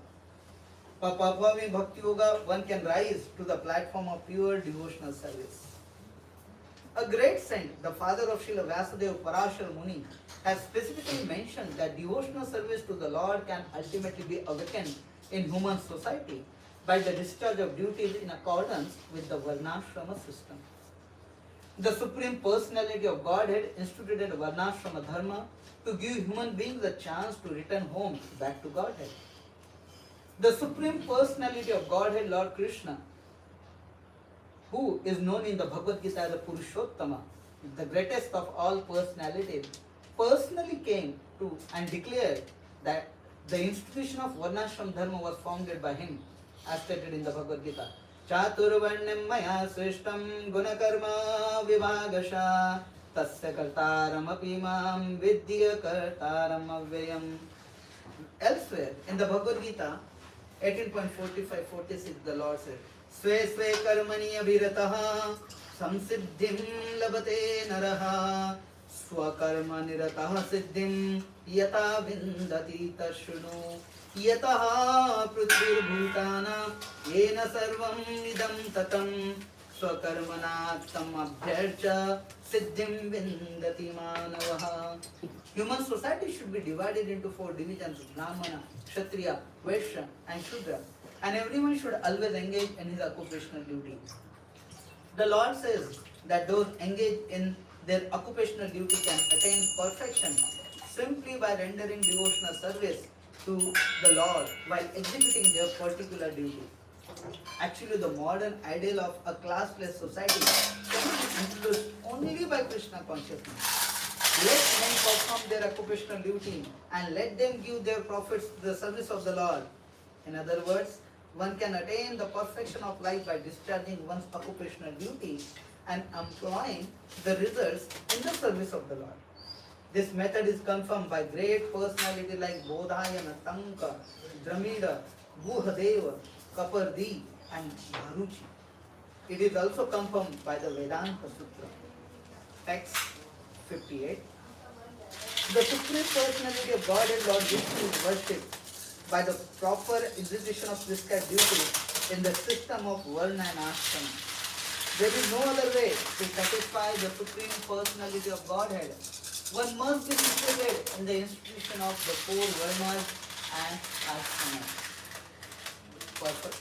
For performing Bhakti Yoga, one can rise to the platform of pure devotional service. A great saint, the father of Srila Vyasadeva Parashar Muni, has specifically mentioned that devotional service to the Lord can ultimately be awakened in human society by the discharge of duties in accordance with the Varnashrama system. The Supreme Personality of Godhead instituted Varnashrama Dharma to give human beings a chance to return home back to Godhead. The Supreme Personality of Godhead, Lord Krishna, who is known in the Bhagavad Gita as the Purushottama, the greatest of all personalities, personally came to and declared that the institution of Varnashram Dharma was founded by him, as stated in the Bhagavad Gita. Chaturvarnyam maya srishtam gunakarma vibhagasha tasya kartaram apimam vidya kartaram avyayam. Elsewhere in the Bhagavad Gita 18.45-46, the Lord said, Sve sve karmani abhirataha samsiddhim labate naraha swakarma nirataha siddhim yata vindati tashunu yataha prithvir bhutana yena sarvam idam tatam swakarmanat tam abhyarcha siddhim vindati manavaha. Human society should be divided into 4 divisions: Brahmana, Kshatriya, Vaishya and Shudra, and everyone should always engage in his occupational duty. The Lord says that those engaged in their occupational duty can attain perfection simply by rendering devotional service to the Lord while executing their particular duty. Actually, the modern ideal of a classless society can be introduced only by Krishna consciousness. Let men perform their occupational duty and let them give their profits to the service of the Lord. In other words, one can attain the perfection of life by discharging one's occupational duty and employing the results in the service of the Lord. This method is confirmed by great personalities like Bodhayana, Tanka, Dramida, Guhadeva, Kapardi and Bharuchi. It is also confirmed by the Vedanta Sutra. Text 58. The Supreme Personality of Godhead, Lord Vishnu, is worshipped by the proper execution of prescribed duties in the system of Varna and Ashrama. There is no other way to satisfy the Supreme Personality of Godhead. One must be situated in the institution of the 4 Varnas and Ashramas. Perfect.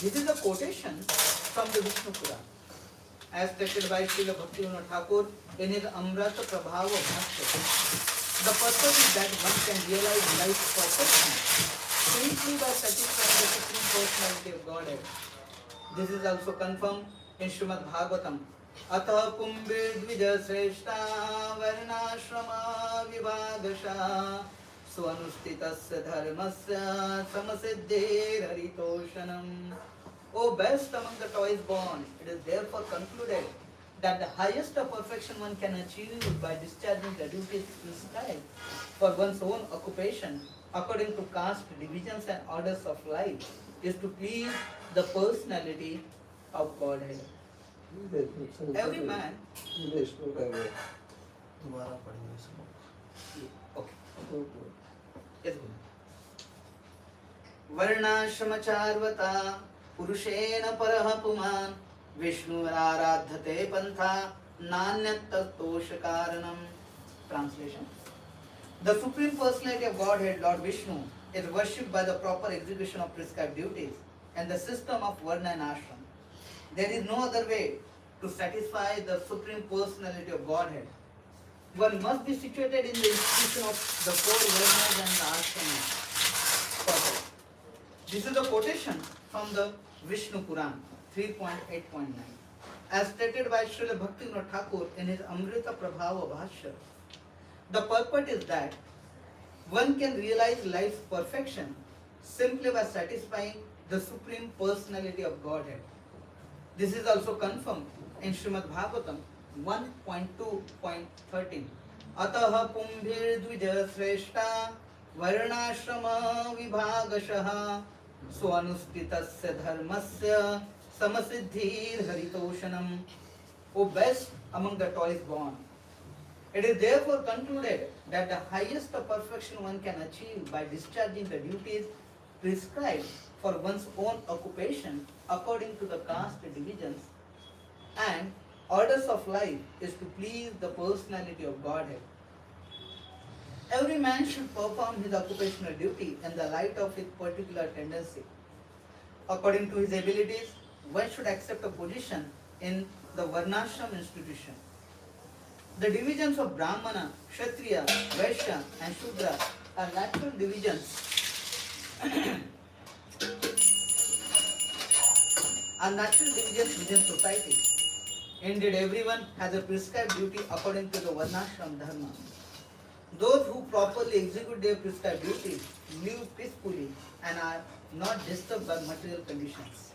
This is a quotation from the Vishnu Purana, as stated by Srila Bhaktivinoda Thakur in his Amrata Prabhava Bhakti. The purpose is that one can realize life's perfection simply by satisfying the Supreme Personality of Godhead. This is also confirmed in Srimad Bhagavatam. Atha kumbhe dvija sreshta varnashrama vibhagasha swanustitasya dharmasya samasiddher haritoshanam. O best among the toys born, it is therefore concluded that the highest of perfection one can achieve by discharging the duties prescribed for one's own occupation according to caste divisions and orders of life is to please the personality of Godhead. Every man. Okay. Yes, Varnashrama charvata purushena paraha puman Vishnu-aradhate pantha nanyat-tatosha-karanam. Translation. The Supreme Personality of Godhead, Lord Vishnu, is worshipped by the proper execution of prescribed duties and the system of Varna and Ashram. There is no other way to satisfy the Supreme Personality of Godhead. One must be situated in the institution of the four Varnas and the Ashrama. This is a quotation from the Vishnu Puran 3.8.9. As stated by Srila Bhaktivinoda Thakur in his Amrita Prabhava Bhashya. The purport is that one can realize life's perfection simply by satisfying the Supreme Personality of Godhead. This is also confirmed in Srimad Bhagavatam 1.2.13. Ataha pumbhir dvija sreshta varnashrama vibhagashaha swanustitasya dharmasya samasiddhir haritoshanam. O best among the twice born. It is therefore concluded that the highest perfection one can achieve by discharging the duties prescribed for one's own occupation according to the caste divisions and orders of life is to please the personality of Godhead. Every man should perform his occupational duty in the light of his particular tendency. According to his abilities, one should accept a position in the Varnashram institution. The divisions of Brahmana, Kshatriya, Vaishya and Shudra are natural divisions within society. Indeed, everyone has a prescribed duty according to the Varnashram Dharma. Those who properly execute their prescribed duties live peacefully and are not disturbed by material conditions.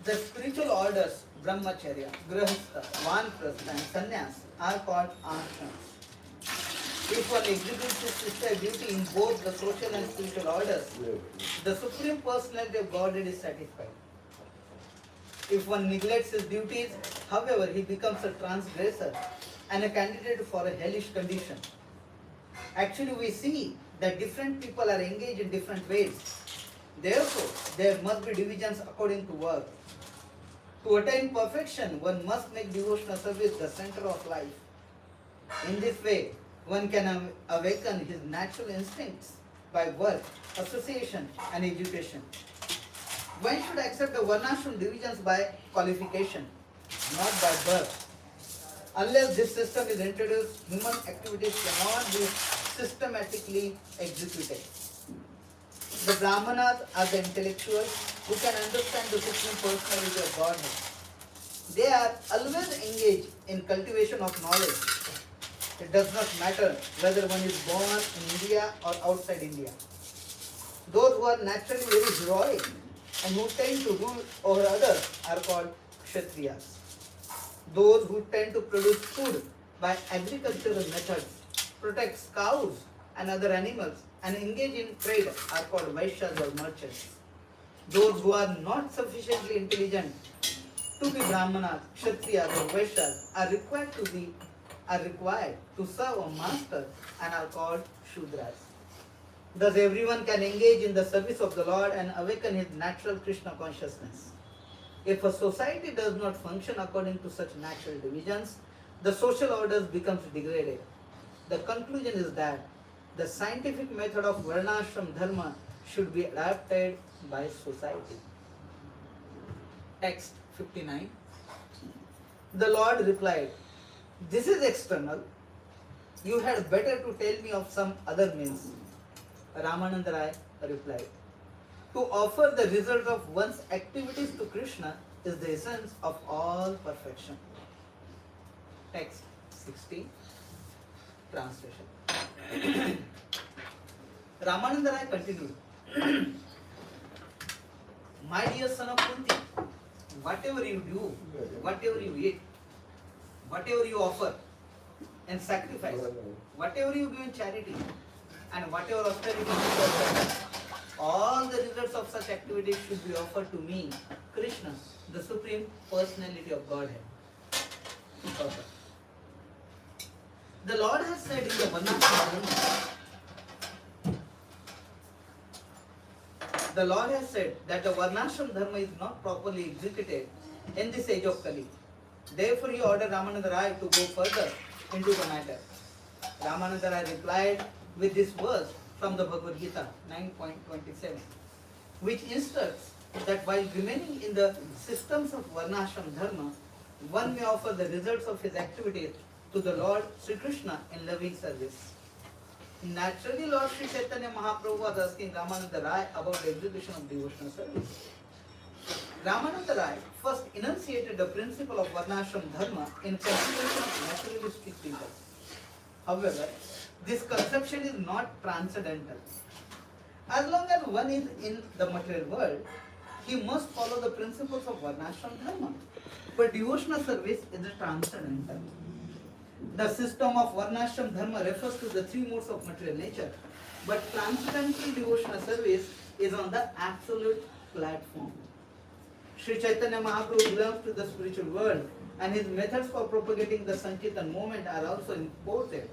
The spiritual orders, Brahmacharya, Grahastha, Vanprastha and Sannyas are called ashrams. If one executes his prescribed duty in both the social and spiritual orders, the Supreme Personality of Godhead is satisfied. If one neglects his duties, however, he becomes a transgressor and a candidate for a hellish condition. Actually, we see that different people are engaged in different ways. Therefore, there must be divisions according to work. To attain perfection, one must make devotional service the center of life. In this way, one can awaken his natural instincts by work, association and education. One should accept the Varnashram divisions by qualification, not by birth. Unless this system is introduced, human activities cannot be systematically executed. The Brahmanas are the intellectuals who can understand the Supreme Personality of Godhead. They are always engaged in cultivation of knowledge. It does not matter whether one is born in India or outside India. Those who are naturally very heroic and who tend to rule over others are called Kshatriyas. Those who tend to produce food by agricultural methods, protect cows and other animals, and engage in trade are called Vaishyas or merchants. Those who are not sufficiently intelligent to be Brahmanas, Kshatriyas or Vaishyas are required to serve a master and are called Shudras. Thus everyone can engage in the service of the Lord and awaken his natural Krishna consciousness. If a society does not function according to such natural divisions, the social orders becomes degraded. The conclusion is that the scientific method of Varnashram Dharma should be adopted by society. Text 59. The Lord replied, "This is external. You had better to tell me of some other means." Ramananda Rai replied, "To offer the result of one's activities to Krishna is the essence of all perfection." Text 60. Translation. Ramananda Rai continued, "My dear son of Kunti, whatever you do, whatever you eat, whatever you offer in sacrifice, whatever you give in charity, and whatever austerity you offer, all the results of such activities should be offered to me, Krishna, the Supreme Personality of Godhead." The Lord has said in the Varnashram that the Varnashram Dharma is not properly executed in this age of Kali. Therefore, he ordered Ramananda Rai to go further into the matter. Ramananda Rai replied with this verse from the Bhagavad Gita 9.27, which instructs that while remaining in the systems of Varnashram Dharma, one may offer the results of his activities to the Lord Sri Krishna in loving service. Naturally, Lord Sri Chaitanya Mahaprabhu was asking Ramananda Rai about the execution of devotional service. Ramananda Rai first enunciated the principle of Varnashram Dharma in consideration of naturalistic people. However, this conception is not transcendental. As long as one is in the material world, he must follow the principles of Varnashram Dharma. But devotional service is transcendental. The system of Varnashram Dharma refers to the three modes of material nature, but transcendental devotional service is on the absolute platform. Sri Chaitanya Mahaprabhu belongs to the spiritual world, and his methods for propagating the Sankirtan movement are also imported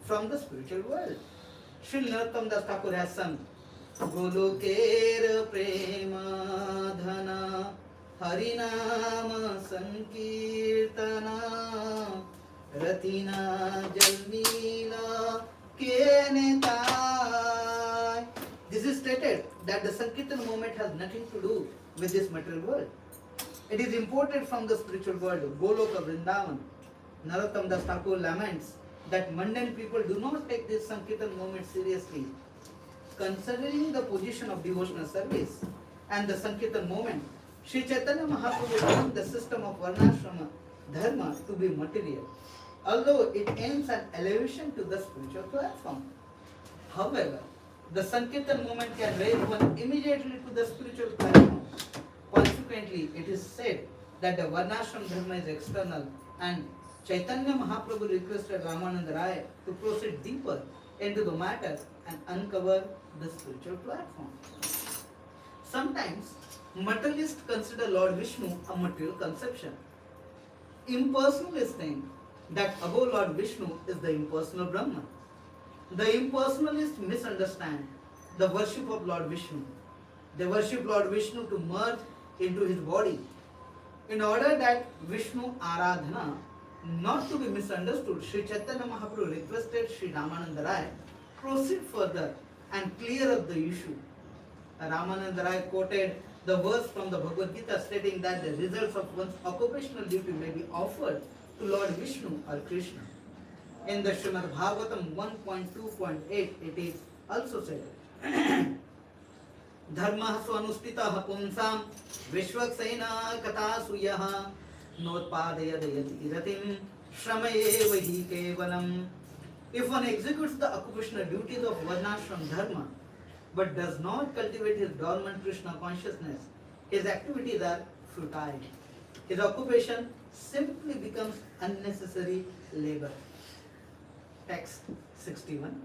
from the spiritual world. Sri Narottam Das Thakur has sung Golokera Prema Dhana Harinama Sankirtana Ratina Jalmila Kenetai. This is stated that the Sankirtan movement has nothing to do with this material world. It is imported from the spiritual world, Goloka Vrindavan. Narottam Das Thakur laments that mundane people do not take this Sankirtan movement seriously. Considering the position of devotional service and the Sankirtan movement, Sri Chaitanya Mahaprabhu found the system of Varnashrama Dharma to be material, although it aims at elevation to the spiritual platform. However, the Sankirtan movement can raise one immediately to the spiritual platform. Consequently, it is said that the Varnashram Dharma is external, and Chaitanya Mahaprabhu requested Ramananda Rai to proceed deeper into the matter and uncover the spiritual platform. Sometimes, materialists consider Lord Vishnu a material conception. Impersonalists think that above Lord Vishnu is the impersonal Brahman. The impersonalists misunderstand the worship of Lord Vishnu. They worship Lord Vishnu to merge into his body. In order that Vishnu Aradhana not to be misunderstood, Sri Chaitanya Mahaprabhu requested Sri Ramananda Rai proceed further and clear up the issue. Ramananda Rai quoted the verse from the Bhagavad Gita stating that the results of one's occupational duty may be offered to Lord Vishnu or Krishna. In the Srimad Bhagavatam 1.2.8, it is also said, Dharma swanustita punsam vishwaksena kata suyaha notpadayadayati ratim shramaye vahi kevalam. If one executes the occupational duties of Varnashram Dharma, but does not cultivate his dormant Krishna consciousness, his activities are futile. His occupation simply becomes unnecessary labor. Text 61.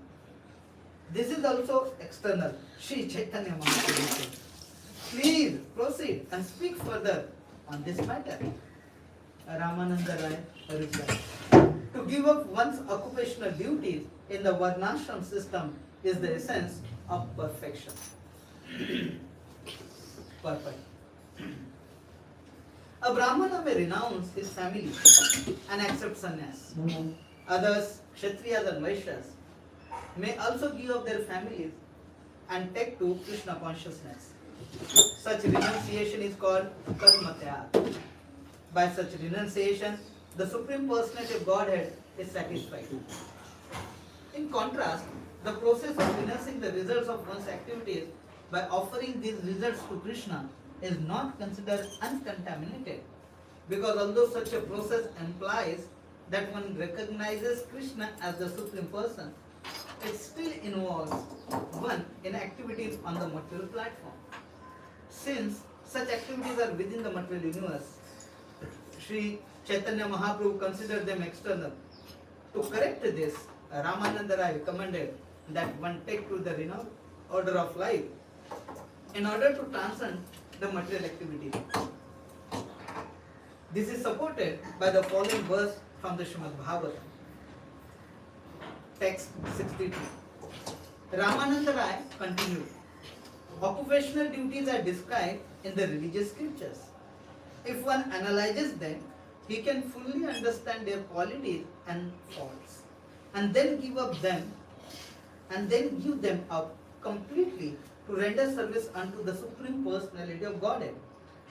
This is also external. Sri Chaitanya Mahaprabhu said, please proceed and speak further on this matter. Ramananda Rai replied, to give up one's occupational duties in the Varnashram system is the essence of perfection. Perfect. A Brahmana may renounce his family and accept sannyas. Others, Kshatriyas and Vaishyas, may also give up their families and take to Krishna consciousness. Such renunciation is called karma tyag. By such renunciation, the Supreme Personality of Godhead is satisfied. In contrast, the process of witnessing the results of one's activities by offering these results to Krishna is not considered uncontaminated, because although such a process implies that one recognizes Krishna as the Supreme Person, it still involves one in activities on the material platform. Since such activities are within the material universe, Sri Chaitanya Mahaprabhu considered them external. To correct this, Ramananda Rai recommended that one take to the renowned order of life in order to transcend the material activity. This is supported by the following verse from the Srimad Bhagavatam. Text 62. Ramananda Rai continued, occupational duties are described in the religious scriptures. If one analyzes them, he can fully understand their qualities and faults, and then give up them and then give them up completely to render service unto the Supreme Personality of Godhead.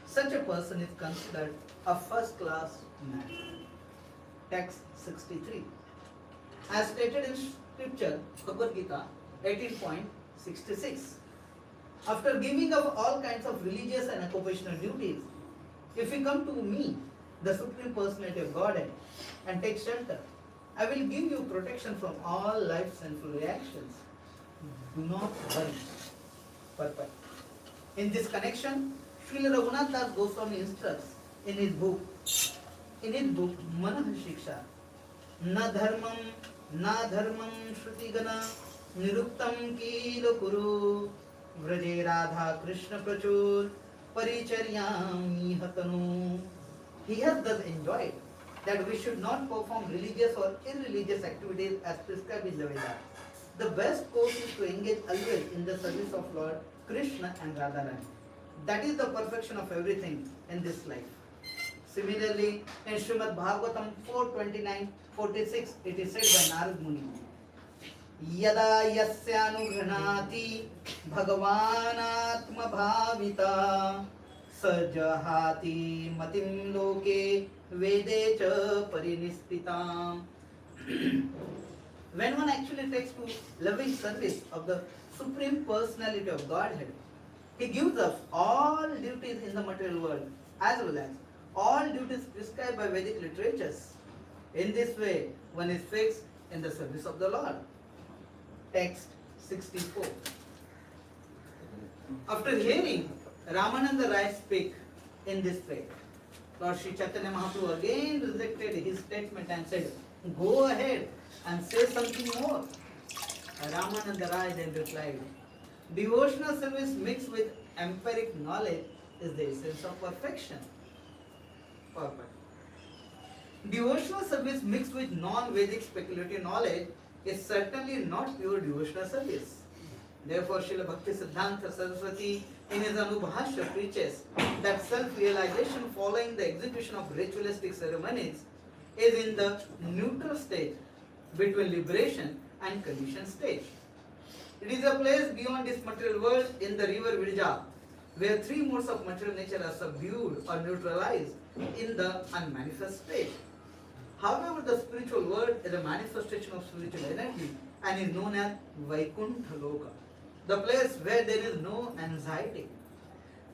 Such a person is considered a first class man. Text 63. As stated in scripture, Bhagavad Gita 18.66. After giving up all kinds of religious and occupational duties, if you come to me, the Supreme Personality of Godhead, and take shelter, I will give you protection from all life's sinful reactions. Do not worry. Purpose. In this connection, Srila Raghunath Das Goswami instructs in his book Manah Shiksha, Na dharmam shrutigana niruktam kilo kuru vraje radha krishna prachur paricharyami hatanu. He has thus enjoyed that we should not perform religious or irreligious activities as prescribed in the Vedas. The best course is to engage always in the service of Lord Krishna and Radharani. That is the perfection of everything in this life. Similarly, in Srimad Bhagavatam 4:29-46, it is said by Narad Muni, Yada yasyanu bhagavanatma bhavita sajahati matim loke vede cha parinistitam. When one actually takes to loving service of the Supreme Personality of Godhead, he gives up all duties in the material world as well as all duties prescribed by Vedic literatures. In this way, one is fixed in the service of the Lord. Text 64. After hearing Ramananda Rai speak in this way, Lord Sri Chaitanya Mahaprabhu again rejected his statement and said, "Go ahead and say something more." Ramananda Rai then replied, "Devotional service mixed with empiric knowledge is the essence of perfection." Perfect. Devotional service mixed with non-Vedic speculative knowledge is certainly not pure devotional service. Therefore, Srila Bhakti Siddhanta Saraswati in his Anubhashya preaches that self-realization following the execution of ritualistic ceremonies is in the neutral stage between liberation and conditioned stage. It is a place beyond this material world in the river Virja, where three modes of material nature are subdued or neutralized in the unmanifest state. However, the spiritual world is a manifestation of spiritual energy and is known as Vaikuntha Loka, the place where there is no anxiety.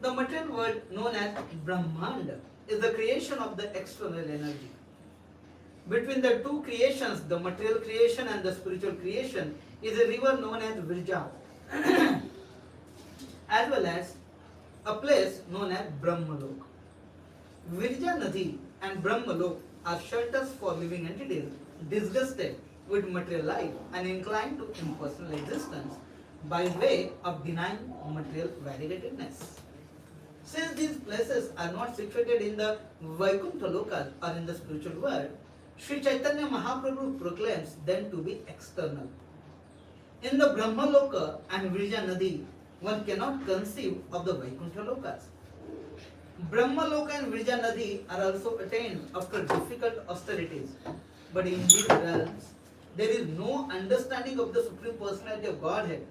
The material world, known as Brahmanda, is the creation of the external energy. Between the two creations, the material creation and the spiritual creation, is a river known as Virja, as well as a place known as Brahmalok. Virja Nadi and Brahmalok are shelters for living entities disgusted with material life and inclined to impersonal existence by way of denying material variegatedness. Since these places are not situated in the Vaikuntha Lokas or in the spiritual world, Sri Chaitanya Mahaprabhu proclaims them to be external. In the Brahmaloka and Virja Nadi, one cannot conceive of the Vaikuntha Lokas. Brahmaloka and Virja Nadi are also attained after difficult austerities. But in these realms, there is no understanding of the Supreme Personality of Godhead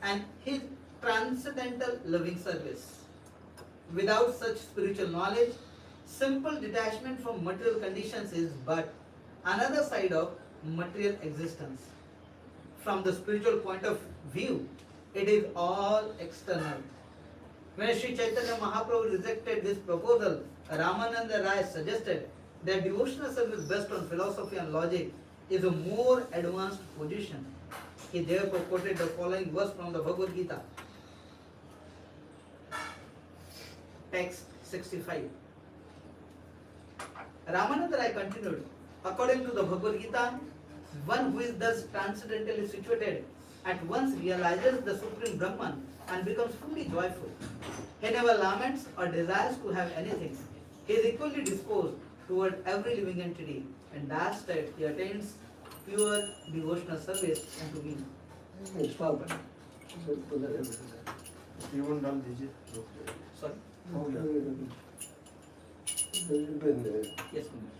and His transcendental loving service. Without such spiritual knowledge, simple detachment from material conditions is but another side of material existence. From the spiritual point of view, it is all external. When Sri Chaitanya Mahaprabhu rejected this proposal, Ramananda Rai suggested that devotional service based on philosophy and logic is a more advanced position. He therefore quoted the following verse from the Bhagavad Gita. Text 65. Ramananda Rai continued, according to the Bhagavad Gita, one who is thus transcendentally situated at once realizes the Supreme Brahman and becomes fully joyful. He never laments or desires to have anything. He is equally disposed toward every living entity, and that state he attains pure devotional service unto me. Sorry? Yes, Kumar.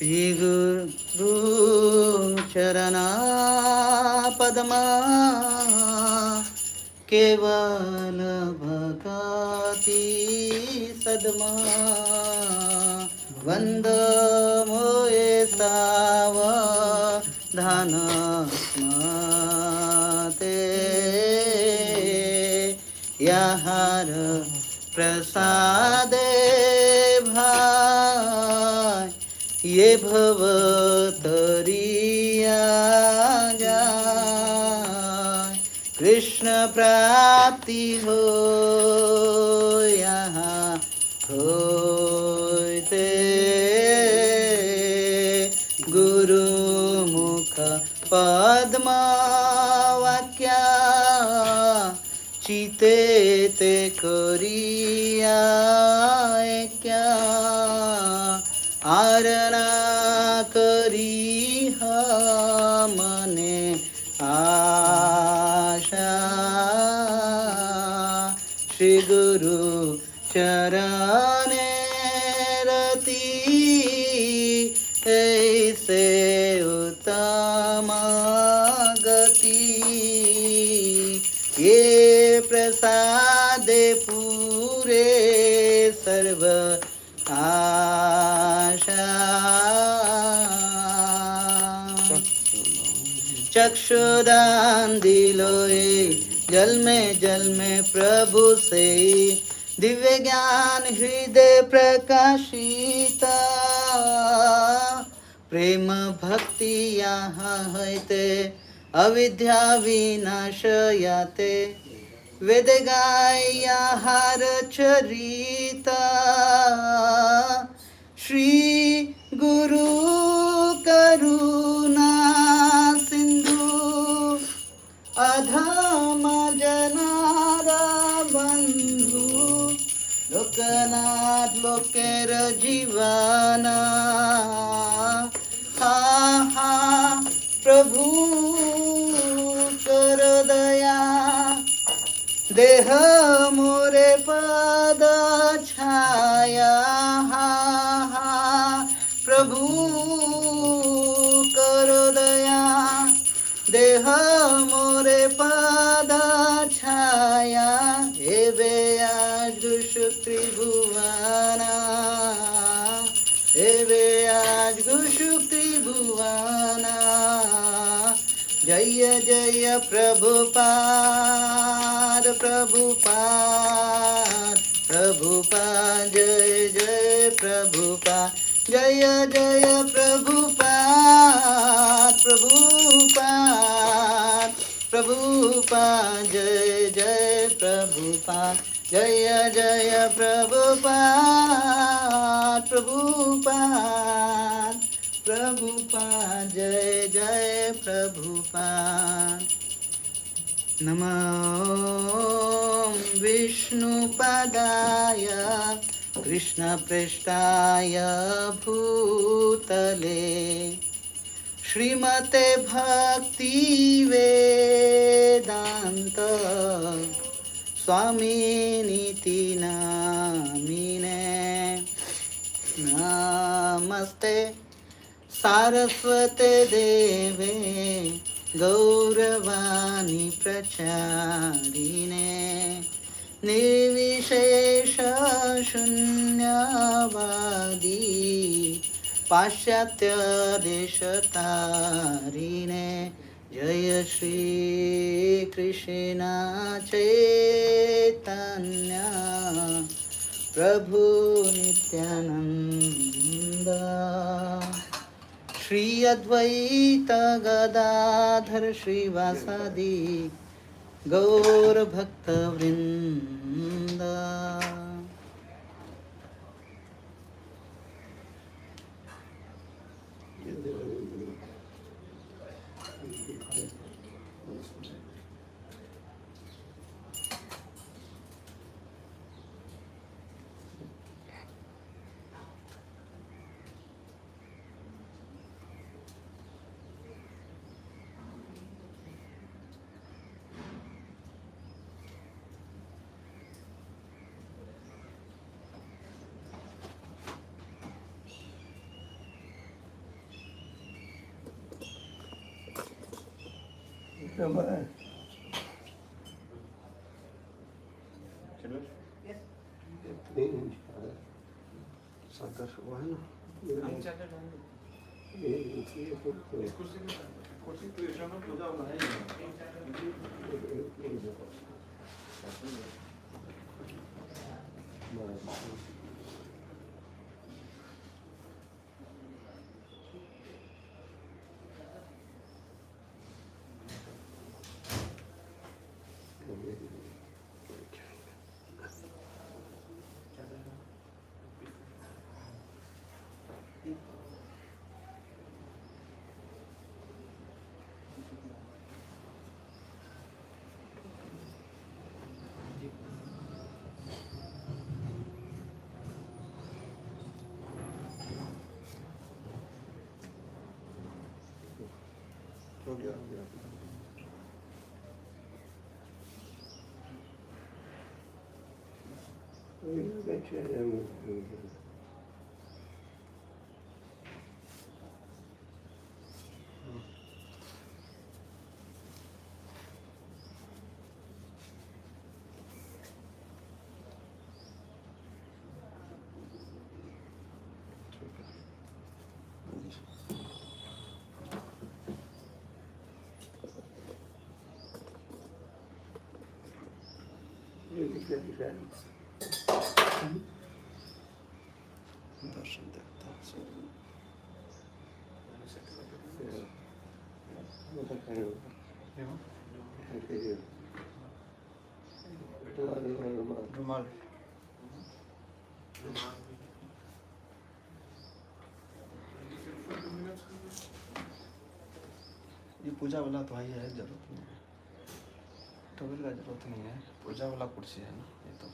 Shri गुरु चरणा पद्मा केवल भगति Sadma one मोए सावधान स्मते याहार प्रसादे भाई ये भवतरिया जाय कृष्ण प्राप्ति हो यहाँ होते गुरु मुख पद्म वाक्या चिते ते करिया क्या आरणा करी मने आशा श्री गुरु चरणे रति ऐसे उत्तम गति ये प्रसादे पूरे सर्व आशा चक्षुदान दिलोए जल में प्रभु से दिव्य ज्ञान हृदय प्रकाशिता प्रेम भक्ति यहाँ है अविद्या विनाश याते वेद गाया हर चरिता श्री गुरु करुणा सिंधु अधम जनारा बंधु लोकनाथ लोकेर जीवना हा हा प्रभु कर दया देह मोरे पद छाया हा हा प्रभु कर दया देह मोरे पद छाया एबे आज त्रिभुवना एबे आज त्रिभुवना जय जय प्रभुपाद प्रभुपाद प्रभुपाद जय जय प्रभुपाद जय जय प्रभुपाद प्रभुपाद प्रभुपाद जय जय प्रभुपाद जय जय प्रभुपाद प्रभुपाद प्रभुपाद जय जय प्रभुपाद नमो विष्णुपदाय कृष्णपृष्ठाय भूतले श्रीमते भक्ति वेदांत स्वामिनीति नामिने नमस्ते सारस्वते देवे गौरवाणी प्रचारिणे निर्विशेष शून्यवादी पाश्चात्य देशतारिणे जय श्री कृष्ण चैतन्य प्रभु नित्यानंद श्री अद्वैत गदाधर श्रीवासादि गौर भक्त वृंद Amen. Yes. सादा सुबह है ना हम चार्जर डालेंगे। ये कुर्सी तो ईशान में पूजा वाला है हो गया दर्शन देखता रुमाल ये पूजा वाला तो है जरूरत नहीं है टॉवेल का जरूरत नहीं है पूजा वाला कुर्सी है ना ये तो